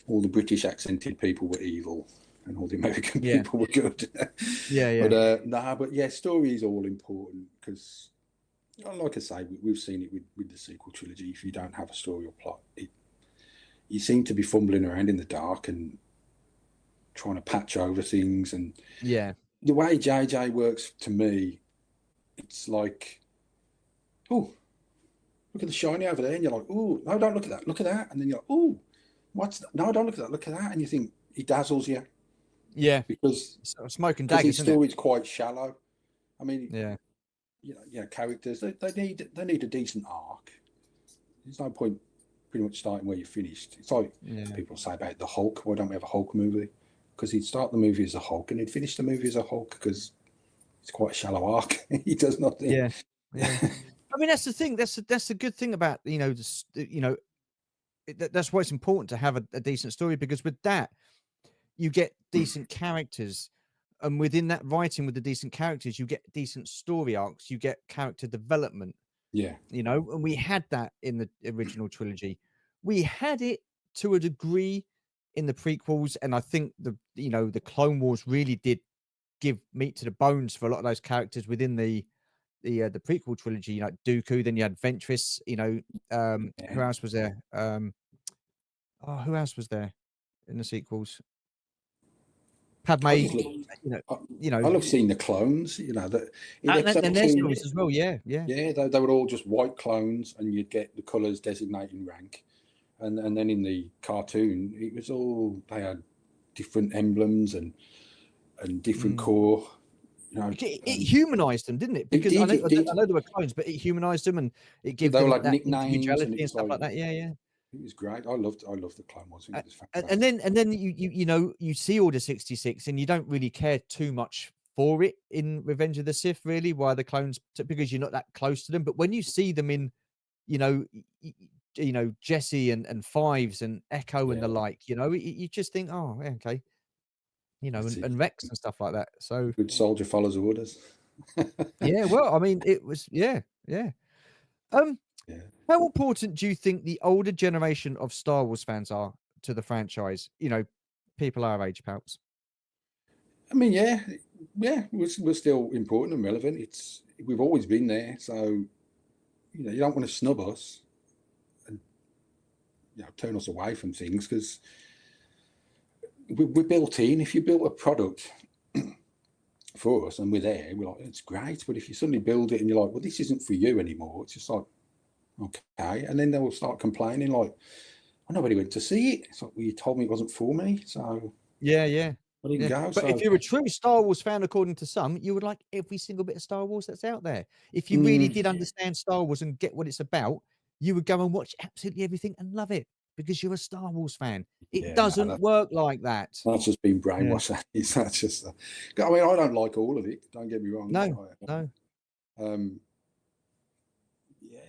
All the British accented people were evil, and all the American people were good. But story is all important, because, like I say, we've seen it with the sequel trilogy. If you don't have a story or plot, you seem to be fumbling around in the dark and trying to patch over things. And the way JJ works, to me, it's like oh, look at the shiny over there, and you're like, oh, no, don't look at that, look at that, and then you're like, oh, what's that? No, don't look at that, look at that, and you think he dazzles you. Yeah, because smoke and daggers, his isn't it? story's quite shallow. I mean, yeah, characters they need a decent arc. There's no point pretty much starting where you finished. It's like people say about the Hulk. Why don't we have a Hulk movie? Because he'd start the movie as a Hulk and he'd finish the movie as a Hulk because it's quite a shallow arc. He does nothing. Yeah. I mean, that's the thing. That's the good thing about that's why it's important to have a decent story, because with that you get decent characters, and within that writing with the decent characters you get decent story arcs, you get character development. Yeah. And we had that in the original trilogy. We had it to a degree in the prequels, and I think the Clone Wars really did give meat to the bones for a lot of those characters within the prequel trilogy. Dooku, then you had Ventress, who else was there? Who else was there in the sequels? Padme, I love seeing the clones, that and their stories as well. Yeah. They were all just white clones, and you'd get the colours designating rank. And then in the cartoon, it was all, they had different emblems and different core. It humanized them, didn't it? Because I know they were clones, but it humanized them, and it gave them like that individuality and stuff like that. Yeah. It was great. I loved the Clone Wars. It was fantastic. And then you see Order 66, and you don't really care too much for it in Revenge of the Sith, really. Why the clones? Because you're not that close to them. But when you see them in, Jesse and Fives and Echo and the like, you just think, oh, yeah, okay, and Rex and stuff like that. So good soldier follows orders. Yeah, well, I mean, it was, yeah. How important do you think the older generation of Star Wars fans are to the franchise? People our age, Palps. I mean, yeah, we're still important and relevant. We've always been there, so you don't want to snub us and turn us away from things, because we're built in. If you built a product for us and we're there, we're like, it's great. But if you suddenly build it and you're like, well, this isn't for you anymore, it's just like, okay. And then they'll start complaining like, nobody went to see it. It's like, well, you told me it wasn't for me. So yeah. I didn't go. But if you're a true Star Wars fan, according to some, you would like every single bit of Star Wars that's out there. If you really did understand Star Wars and get what it's about, you would go and watch absolutely everything and love it, because you're a Star Wars fan. It doesn't work like that. That's just been brainwashed. That's just. I mean, I don't like all of it. Don't get me wrong. No.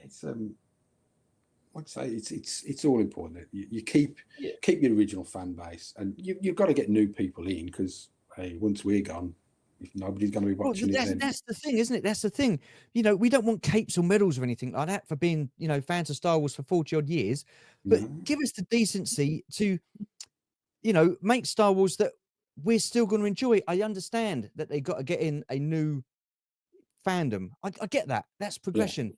It's like I say, it's all important that you keep your original fan base, and you've got to get new people in, because hey, once we're gone, if nobody's going to be watching it, that's the thing, isn't it? That's the thing. We don't want capes or medals or anything like that for being, fans of Star Wars for 40 odd years, but give us the decency to, make Star Wars that we're still going to enjoy. I understand that they got to get in a new fandom. I get that. That's progression,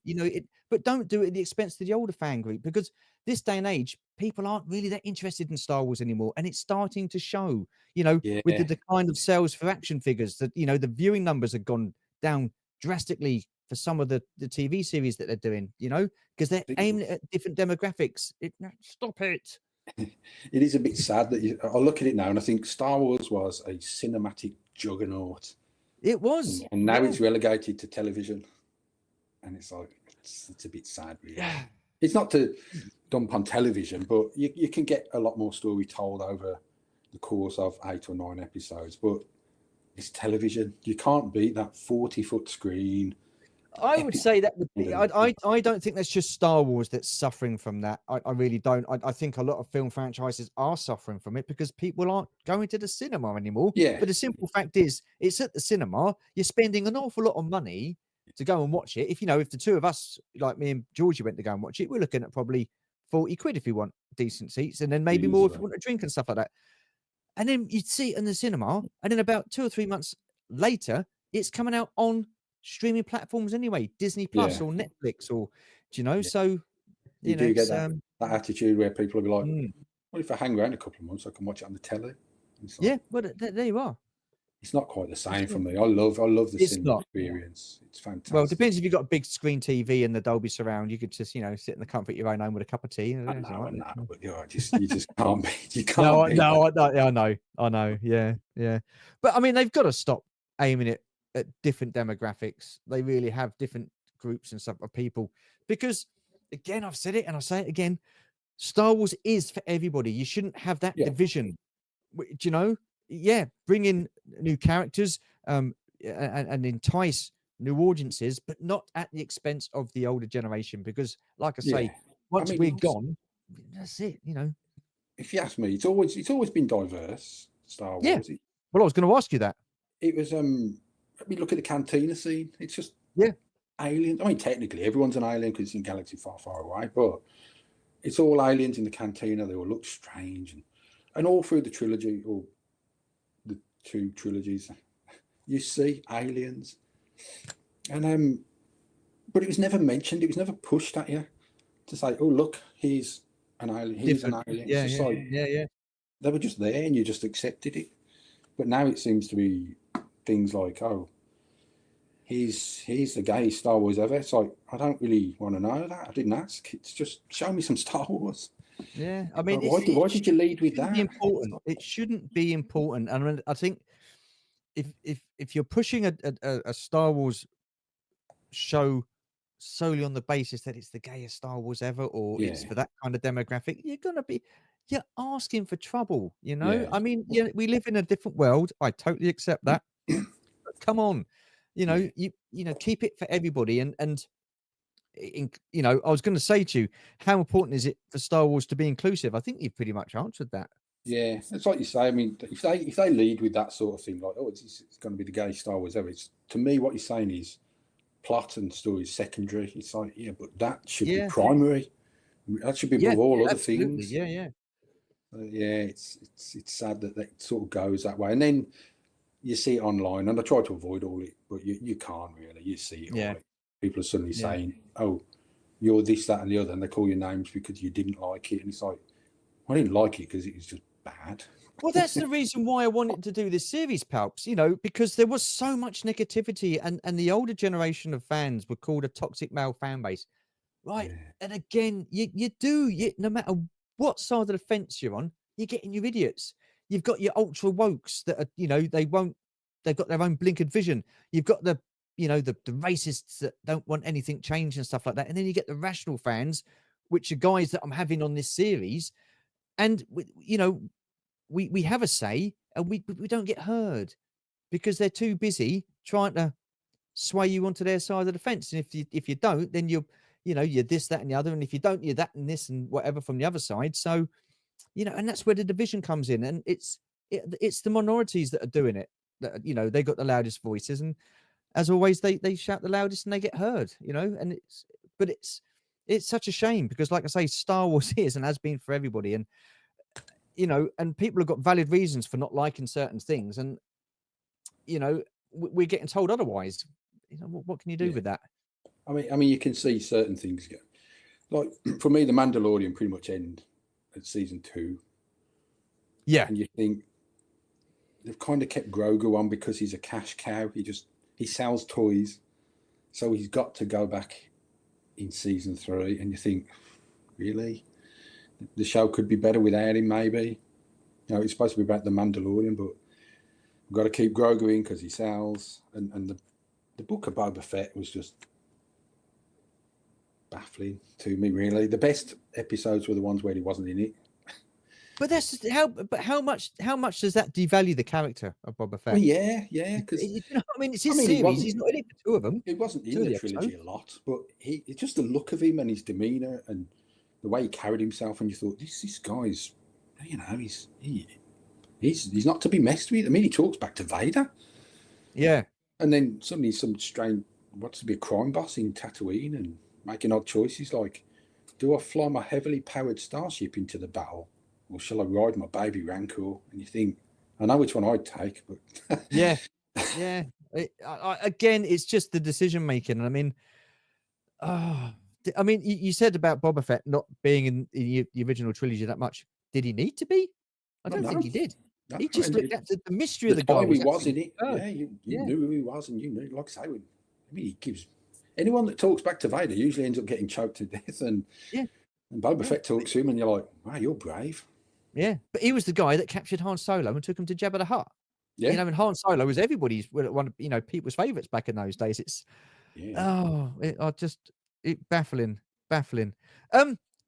but don't do it at the expense of the older fan group, because this day and age, people aren't really that interested in Star Wars anymore, and it's starting to show. With the decline of sales for action figures, that the viewing numbers have gone down drastically for some of the TV series that they're doing. Because they're aiming at different demographics. Stop it. It is a bit sad that I look at it now and I think Star Wars was a cinematic juggernaut. It was, and now it's relegated to television, and it's like it's a bit sad, really. Yeah. It's not to dump on television, but you can get a lot more story told over the course of 8 or 9 episodes. But it's television. You can't beat that 40-foot screen. I would say that would be, I don't think that's just Star Wars that's suffering from that. I really don't. I think a lot of film franchises are suffering from it, because people aren't going to the cinema anymore. Yeah. But the simple fact is, it's at the cinema. You're spending an awful lot of money to go and watch it. If the two of us, like me and Georgie, went to go and watch it, we're looking at probably 40 quid if you want decent seats, and then maybe more if you want a drink and stuff like that. And then you'd see it in the cinema, and then about 2 or 3 months later, it's coming out on streaming platforms anyway, Disney Plus or Netflix, or so you do get that attitude where people will be like, well, if I hang around a couple of months, I can watch it on the telly. Yeah, well, there you are. It's not quite the same for me. I love the cinema experience. It's fantastic. Well, it depends if you've got a big screen TV and the Dolby surround. You could just, sit in the comfort of your own home with a cup of tea. I know, but you just can't be. You can't. I know. Yeah. But I mean, they've got to stop aiming it at different demographics. They really have different groups and stuff of people, because, again, I've said it and I'll say it again. Star Wars is for everybody. You shouldn't have that division. Bring in new characters, and entice new audiences, but not at the expense of the older generation. Because, like I say, once we're gone, that's it. If you ask me, it's always been diverse. Star Wars. Yeah. Well, I was going to ask you that. It was. Let me look at the cantina scene. It's just aliens. I mean, technically, everyone's an alien because it's in a galaxy far, far away, but it's all aliens in the cantina. They all look strange, and all through the trilogy, or the 2 trilogies, you see aliens, and but it was never mentioned. It was never pushed at you to say, "Oh, look, he's an alien. He's an alien." Yeah. They were just there, and you just accepted it. But now it seems to be things like, "Oh, he's the gayest Star Wars ever." It's like, I don't really want to know that. I didn't ask. It's just, show me some Star Wars. Yeah, I mean, why did you lead with that? It shouldn't be important. And I think if you're pushing a Star Wars show solely on the basis that it's the gayest Star Wars ever, or it's for that kind of demographic, you're asking for trouble. I mean, we live in a different world. I totally accept that. But come on, you keep it for everybody. And I was going to say to you, how important is it for Star Wars to be inclusive? I think you've pretty much answered that. Yeah, it's like you say. I mean, if they lead with that sort of thing, like, oh, it's going to be the gayest Star Wars ever, to me, what you're saying is plot and story is secondary. It's like, but that should be primary. That should be above all other things. Yeah. It's sad that sort of goes that way, and then you see it online. And I try to avoid all it, but you can't really. You see it all. People are suddenly saying, "Oh, you're this, that, and the other," and they call you names because you didn't like it, and it's like, I didn't like it because it was just bad. Well, that's the reason why I wanted to do this series, Palps, because there was so much negativity, and the older generation of fans were called a toxic male fan base. Right. Yeah. And again, no matter what side of the fence you're on, you're getting your idiots. You've got your ultra wokes that are, they've got their own blinkered vision. You've got the racists that don't want anything changed and stuff like that. And then you get the rational fans, which are guys that I'm having on this series. And we have a say, and we don't get heard because they're too busy trying to sway you onto their side of the fence. And if you don't, then you're this, that, and the other. And if you don't, you're that and this and whatever from the other side. So, and that's where the division comes in. And it's the minorities that are doing it. That, they got the loudest voices, and as always, they shout the loudest and they get heard. And it's such a shame because, like I say, Star Wars is and has been for everybody. And and people have got valid reasons for not liking certain things, and we're getting told otherwise. What can you do with that? I mean, you can see certain things go. Like, for me, the Mandalorian pretty much end at season 2. Yeah, and you think they've kind of kept Grogu on because he's a cash cow. He sells toys, so he's got to go back in season 3. And you think, really? The show could be better without him, maybe. It's supposed to be about the Mandalorian, but we've got to keep Grogu in because he sells. And the book of Boba Fett was just baffling to me, really. The best episodes were the ones where he wasn't in it. But that's how much does that devalue the character of Boba Fett? Well, yeah, because I mean, it's his series. He's not in it for 2 of them. He wasn't in the trilogy a lot, but it's just the look of him and his demeanor and the way he carried himself, and you thought, this guy's, he's not to be messed with. I mean, he talks back to Vader. Yeah. And then suddenly some strange, wants to be a crime boss in Tatooine and making odd choices like, do I fly my heavily powered starship into the battle, or shall I ride my baby Rancor? And you think, I know which one I'd take, but yeah. Again, it's just the decision making. I mean, you said about Boba Fett not being in the original trilogy that much. Did he need to be? I don't think he did. He just looked at the mystery of the guy. guy He was in it. Yeah, you knew who he was, and you knew, like I say, he gives anyone that talks back to Vader usually ends up getting choked to death, and Boba Fett talks to him, and you're like, wow, you're brave. Yeah, but he was the guy that captured Han Solo and took him to Jabba the Hutt. Yeah, and Han Solo was everybody's one of people's favorites back in those days. It's baffling.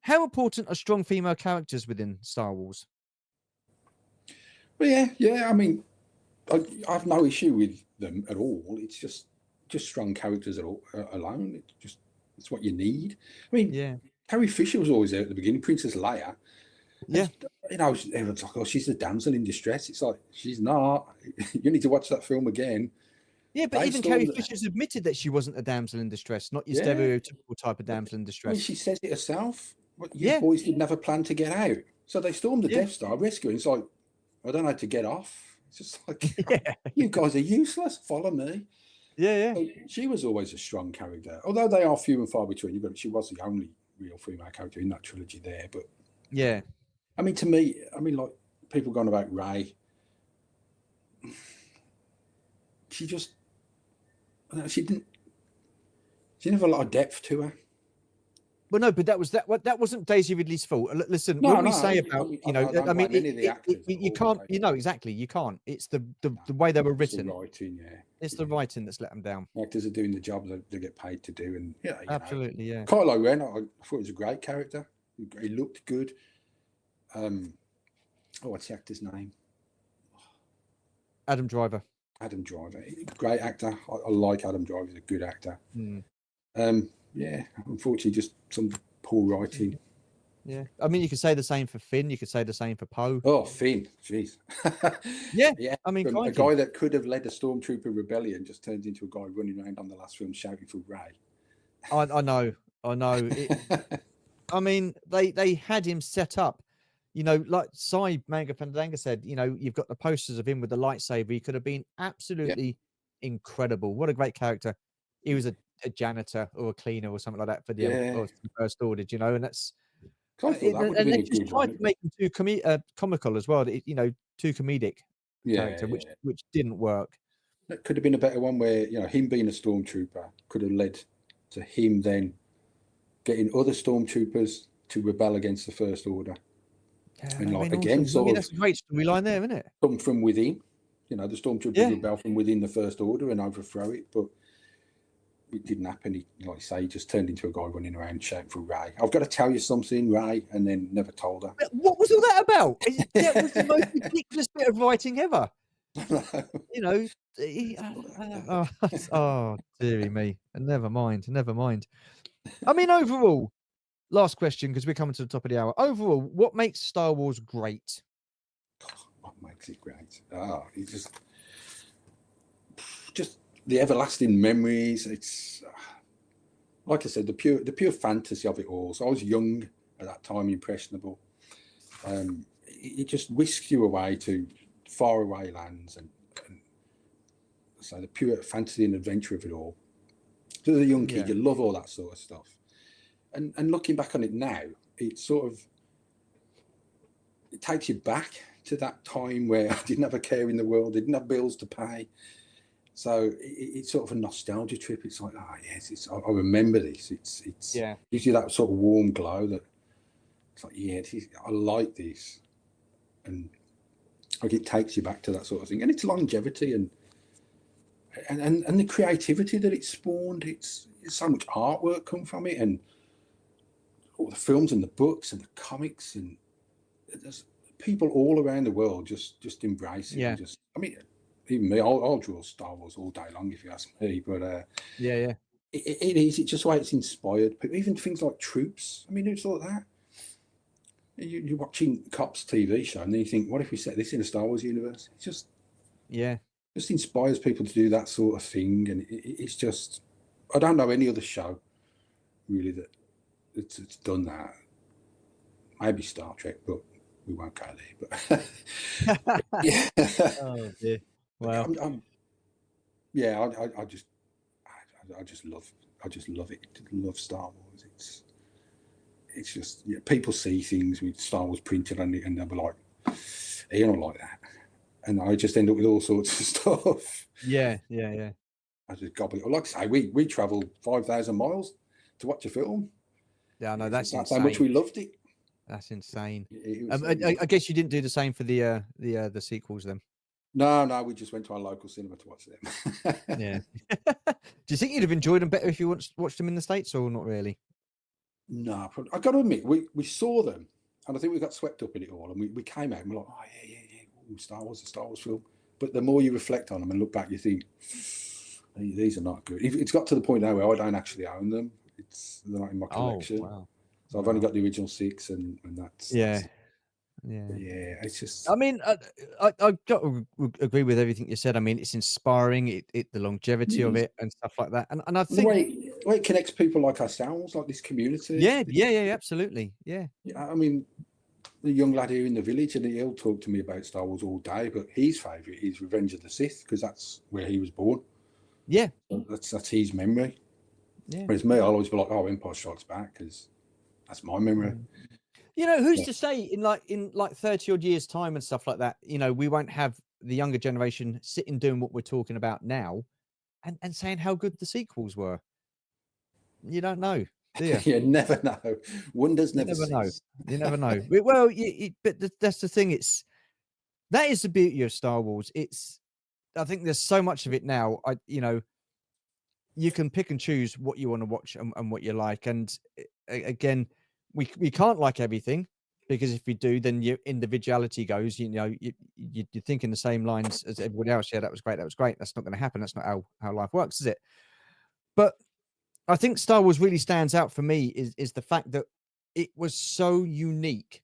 How important are strong female characters within Star Wars? Well, yeah. I mean, I have no issue with them at all. It's just strong characters alone. It's what you need. I mean, Carrie Fisher was always there at the beginning. Princess Leia. Yeah. Everyone's like, oh, she's the damsel in distress. It's like, she's not. You need to watch that film again. Yeah, but even Carrie Fisher's admitted that she wasn't a damsel in distress, not your stereotypical type of damsel in distress. I mean, she says it herself. You boys didn't have a plan to get out. So they stormed the Death Star, rescuing. It's like, I don't know how to get off. It's just like, you guys are useless. Follow me. Yeah. So she was always a strong character. Although they are few and far between. She was the only real female character in that trilogy there. But yeah. I mean, to me, like people going about Rey, she didn't have a lot of depth to her. Well, no, but that wasn't Daisy Ridley's fault. Listen, what we say about I mean, you can't, exactly, you can't. It's the way they were written. It's the writing, It's the writing that's let them down. Actors are doing the job that they get paid to do, and absolutely, yeah. Kylo Ren, I thought he was a great character. He looked good. What's the actor's name? Adam Driver. Great actor. I like Adam Driver. He's a good actor. Unfortunately, just some poor writing. Yeah, I mean, you could say the same for Finn. You could say the same for Poe. Oh, Finn, jeez. yeah. I mean, a guy that could have led a stormtrooper rebellion just turns into a guy running around on the last film shouting for Rey. I know. I mean, they had him set up. Like Sai Manga Fandango said, you've got the posters of him with the lightsaber. He could have been absolutely incredible. What a great character. He was a janitor or a cleaner or something like that for the First Order, and that's. And they just tried to make him too comical as well. Too comedic character, which didn't work. It could have been a better one where him being a stormtrooper could have led to him then getting other stormtroopers to rebel against the First Order. Yeah, and that's a great storyline there, isn't it? Come from within, the stormtroopers rebel from within the First Order and overthrow it, but it didn't happen. He, like I say, he just turned into a guy running around shouting for Rey. I've got to tell you something, Rey, and then never told her. What was all that about? That was the most ridiculous bit of writing ever. Oh, dearie me. Never mind. I mean, overall, last question, because we're coming to the top of the hour. Overall, what makes Star Wars great? What makes it great? It's just the everlasting memories. It's like I said, the pure fantasy of it all. So I was young at that time, impressionable. It just whisks you away to faraway lands, and so the pure fantasy and adventure of it all. To the young kid, you love all that sort of stuff. And looking back on it now, it takes you back to that time where I didn't have a care in the world, didn't have bills to pay. So it's sort of a nostalgia trip. It's like, yes, I remember this. It's gives you that sort of warm glow that it's like, I like this, and like it takes you back to that sort of thing. And it's longevity and the creativity that it spawned. It's so much artwork come from it, and all the films and the books and the comics, and there's people all around the world just embrace it. Yeah. I mean, even me, I'll draw Star Wars all day long if you ask me. But it is. It's just the way it's inspired people. Even things like Troops. I mean, who thought that? You're watching Cops TV show, and then you think, what if we set this in a Star Wars universe? It's just just inspires people to do that sort of thing, and it's just. I don't know any other show really that it's done that. Maybe Star Trek, but we won't go there. But Oh dear. Wow. I just love it. I love Star Wars. It's just people see things with Star Wars printed on it, and they'll be like, "You don't like that." and I just end up with all sorts of stuff. Yeah. I just gobble it. Like I say, we travelled 5,000 miles to watch a film. Yeah, no, that's how much we loved it. That's insane. I guess you didn't do the same for the sequels then. No, we just went to our local cinema to watch them. Yeah. Do you think you'd have enjoyed them better if you watched them in the States, or not really? No, I got to admit, we saw them, and I think we got swept up in it all, and we came out and we're like, oh yeah, ooh, Star Wars, a Star Wars film. But the more you reflect on them and look back, you think these are not good. It's got to the point now where I don't actually own them. They're not in my collection. Oh, wow. So I've only got the original 6, and that's yeah. It's just. I mean, I got to agree with everything you said. I mean, it's inspiring. The longevity of it and stuff like that. And I think the way it connects people like ourselves, like this community. Yeah, absolutely. Yeah. I mean, the young lad here in the village, and he'll talk to me about Star Wars all day, but his favourite is Revenge of the Sith, because that's where he was born. Yeah. That's his memory. Yeah. Whereas me, I'll always be like, oh, Empire Strikes Back, because that's my memory. You know, who's to say in like 30 odd years time and stuff like that, you know, we won't have the younger generation sitting doing what we're talking about now and saying how good the sequels were. You don't know, do you? You never know. Wonders never know. You never know. Well, but that's the thing. That is the beauty of Star Wars. I think there's so much of it now. You can pick and choose what you want to watch and what you like. And again, we can't like everything, because if we do, then your individuality goes. You know, you're thinking the same lines as everybody else. Yeah, that was great. That's not going to happen. That's not how life works, is it? But I think Star Wars really stands out for me is the fact that it was so unique.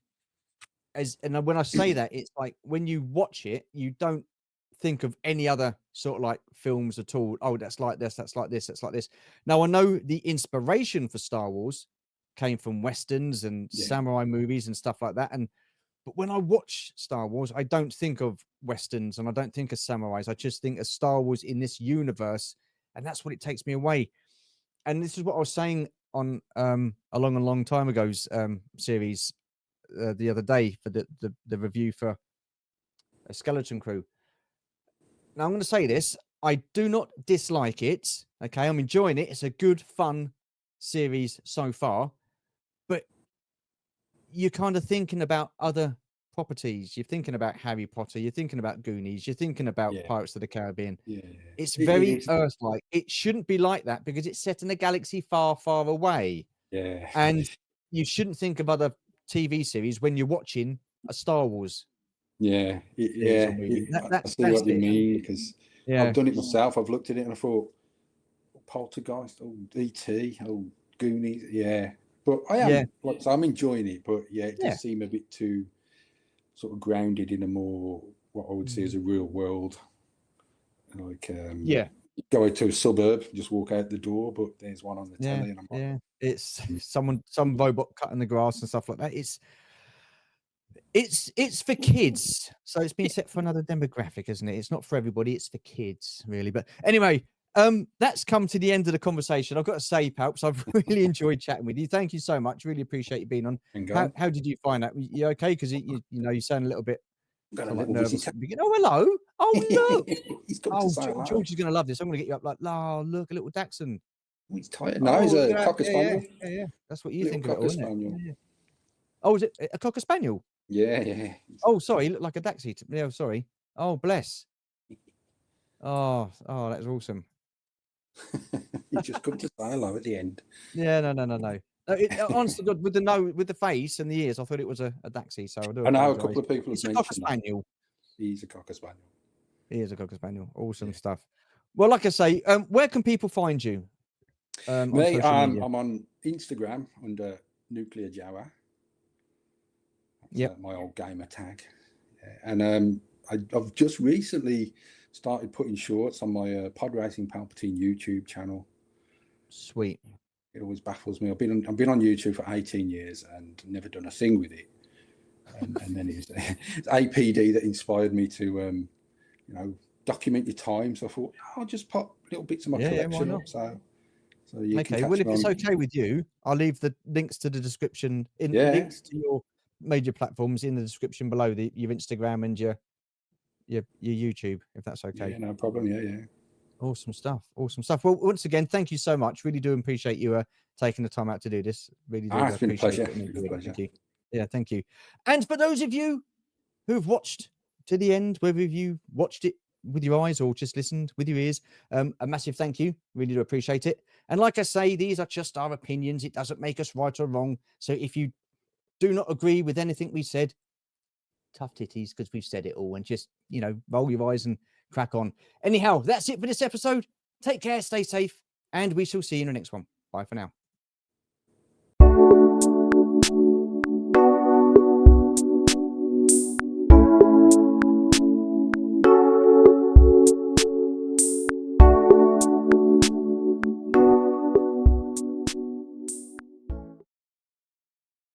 And when I say that, it's like when you watch it, you don't think of any other sort of like films at all. Oh, that's like this, that's like this, that's like this. Now, I know the inspiration for Star Wars came from Westerns and samurai movies and stuff like that. But when I watch Star Wars, I don't think of Westerns and I don't think of samurais. I just think of Star Wars in this universe, and that's what it takes me away. And this is what I was saying on a long time ago's series the other day for the review for a Skeleton Crew. Now, I'm going to say this. I do not dislike it. Okay, I'm enjoying it. It's a good, fun series so far. But you're kind of thinking about other properties. You're thinking about Harry Potter. You're thinking about Goonies. You're thinking about Pirates of the Caribbean. Yeah. It's very Earth-like. It shouldn't be like that because it's set in a galaxy far, far away. Yeah. And you shouldn't think of other TV series when you're watching a Star Wars. I see what you mean, because I've done it myself. I've looked at it and I thought, Poltergeist, E.T., Goonies, but I am I'm enjoying it, but it does seem a bit too sort of grounded in a more what I would see as a real world, like go to a suburb, just walk out the door, but there's one on the telly, and I'm like, it's some robot cutting the grass and stuff like that. It's for kids, so it's been set for another demographic, isn't it? It's not for everybody, it's for kids, really. But anyway, that's come to the end of the conversation. I've got to say, Palps, I've really enjoyed chatting with you. Thank you so much. Really appreciate you being on. How did you find that? You okay? Because you sound a little bit nervous at the beginning. Oh, hello. Oh, look. George is going to love this. I'm going to get you up like, look, a little Dachshund. He's tired. No, he's a Cocker Spaniel. Yeah. That's what you think of it, isn't it? Yeah. Oh, is it a Cocker Spaniel? Yeah. Oh, sorry, looked like a Dachshund. Yeah, sorry. Oh, bless. Oh, that's awesome. You just come to say hello at the end. Yeah, no. Honestly, God, with the face and the ears, I thought it was a Dachshund. So I do. I know a couple of people have mentioned Cocker Spaniel. He's a Cocker Spaniel. He is a Cocker Spaniel. Awesome stuff. Well, like I say, where can people find you? Me, I'm on Instagram under Nuclear Jawa. My old gamer tag, and I've just recently started putting shorts on my Podracing Palpatine YouTube channel. Sweet. It always baffles me. I've been on YouTube for 18 years and never done a thing with it. And then it's APD that inspired me to, document your time. So I thought I'll just pop little bits of my collection up. So you can well, if it's okay with you, I'll leave the links to the description links to your major platforms in the description below, your Instagram and your your YouTube, if that's okay. Yeah, no problem. Yeah. Awesome stuff. Awesome stuff. Well, once again, thank you so much. Really do appreciate you taking the time out to do this. Really do It's been a appreciate pleasure. it. It's been a pleasure. Thank you. Yeah, thank you. And for those of you who've watched to the end, whether you watched it with your eyes or just listened with your ears, a massive thank you. Really do appreciate it. And like I say, these are just our opinions. It doesn't make us right or wrong. So if you do not agree with anything we said, tough titties, because we've said it all, and just, roll your eyes and crack on. Anyhow, that's it for this episode. Take care, stay safe, and we shall see you in the next one. Bye for now.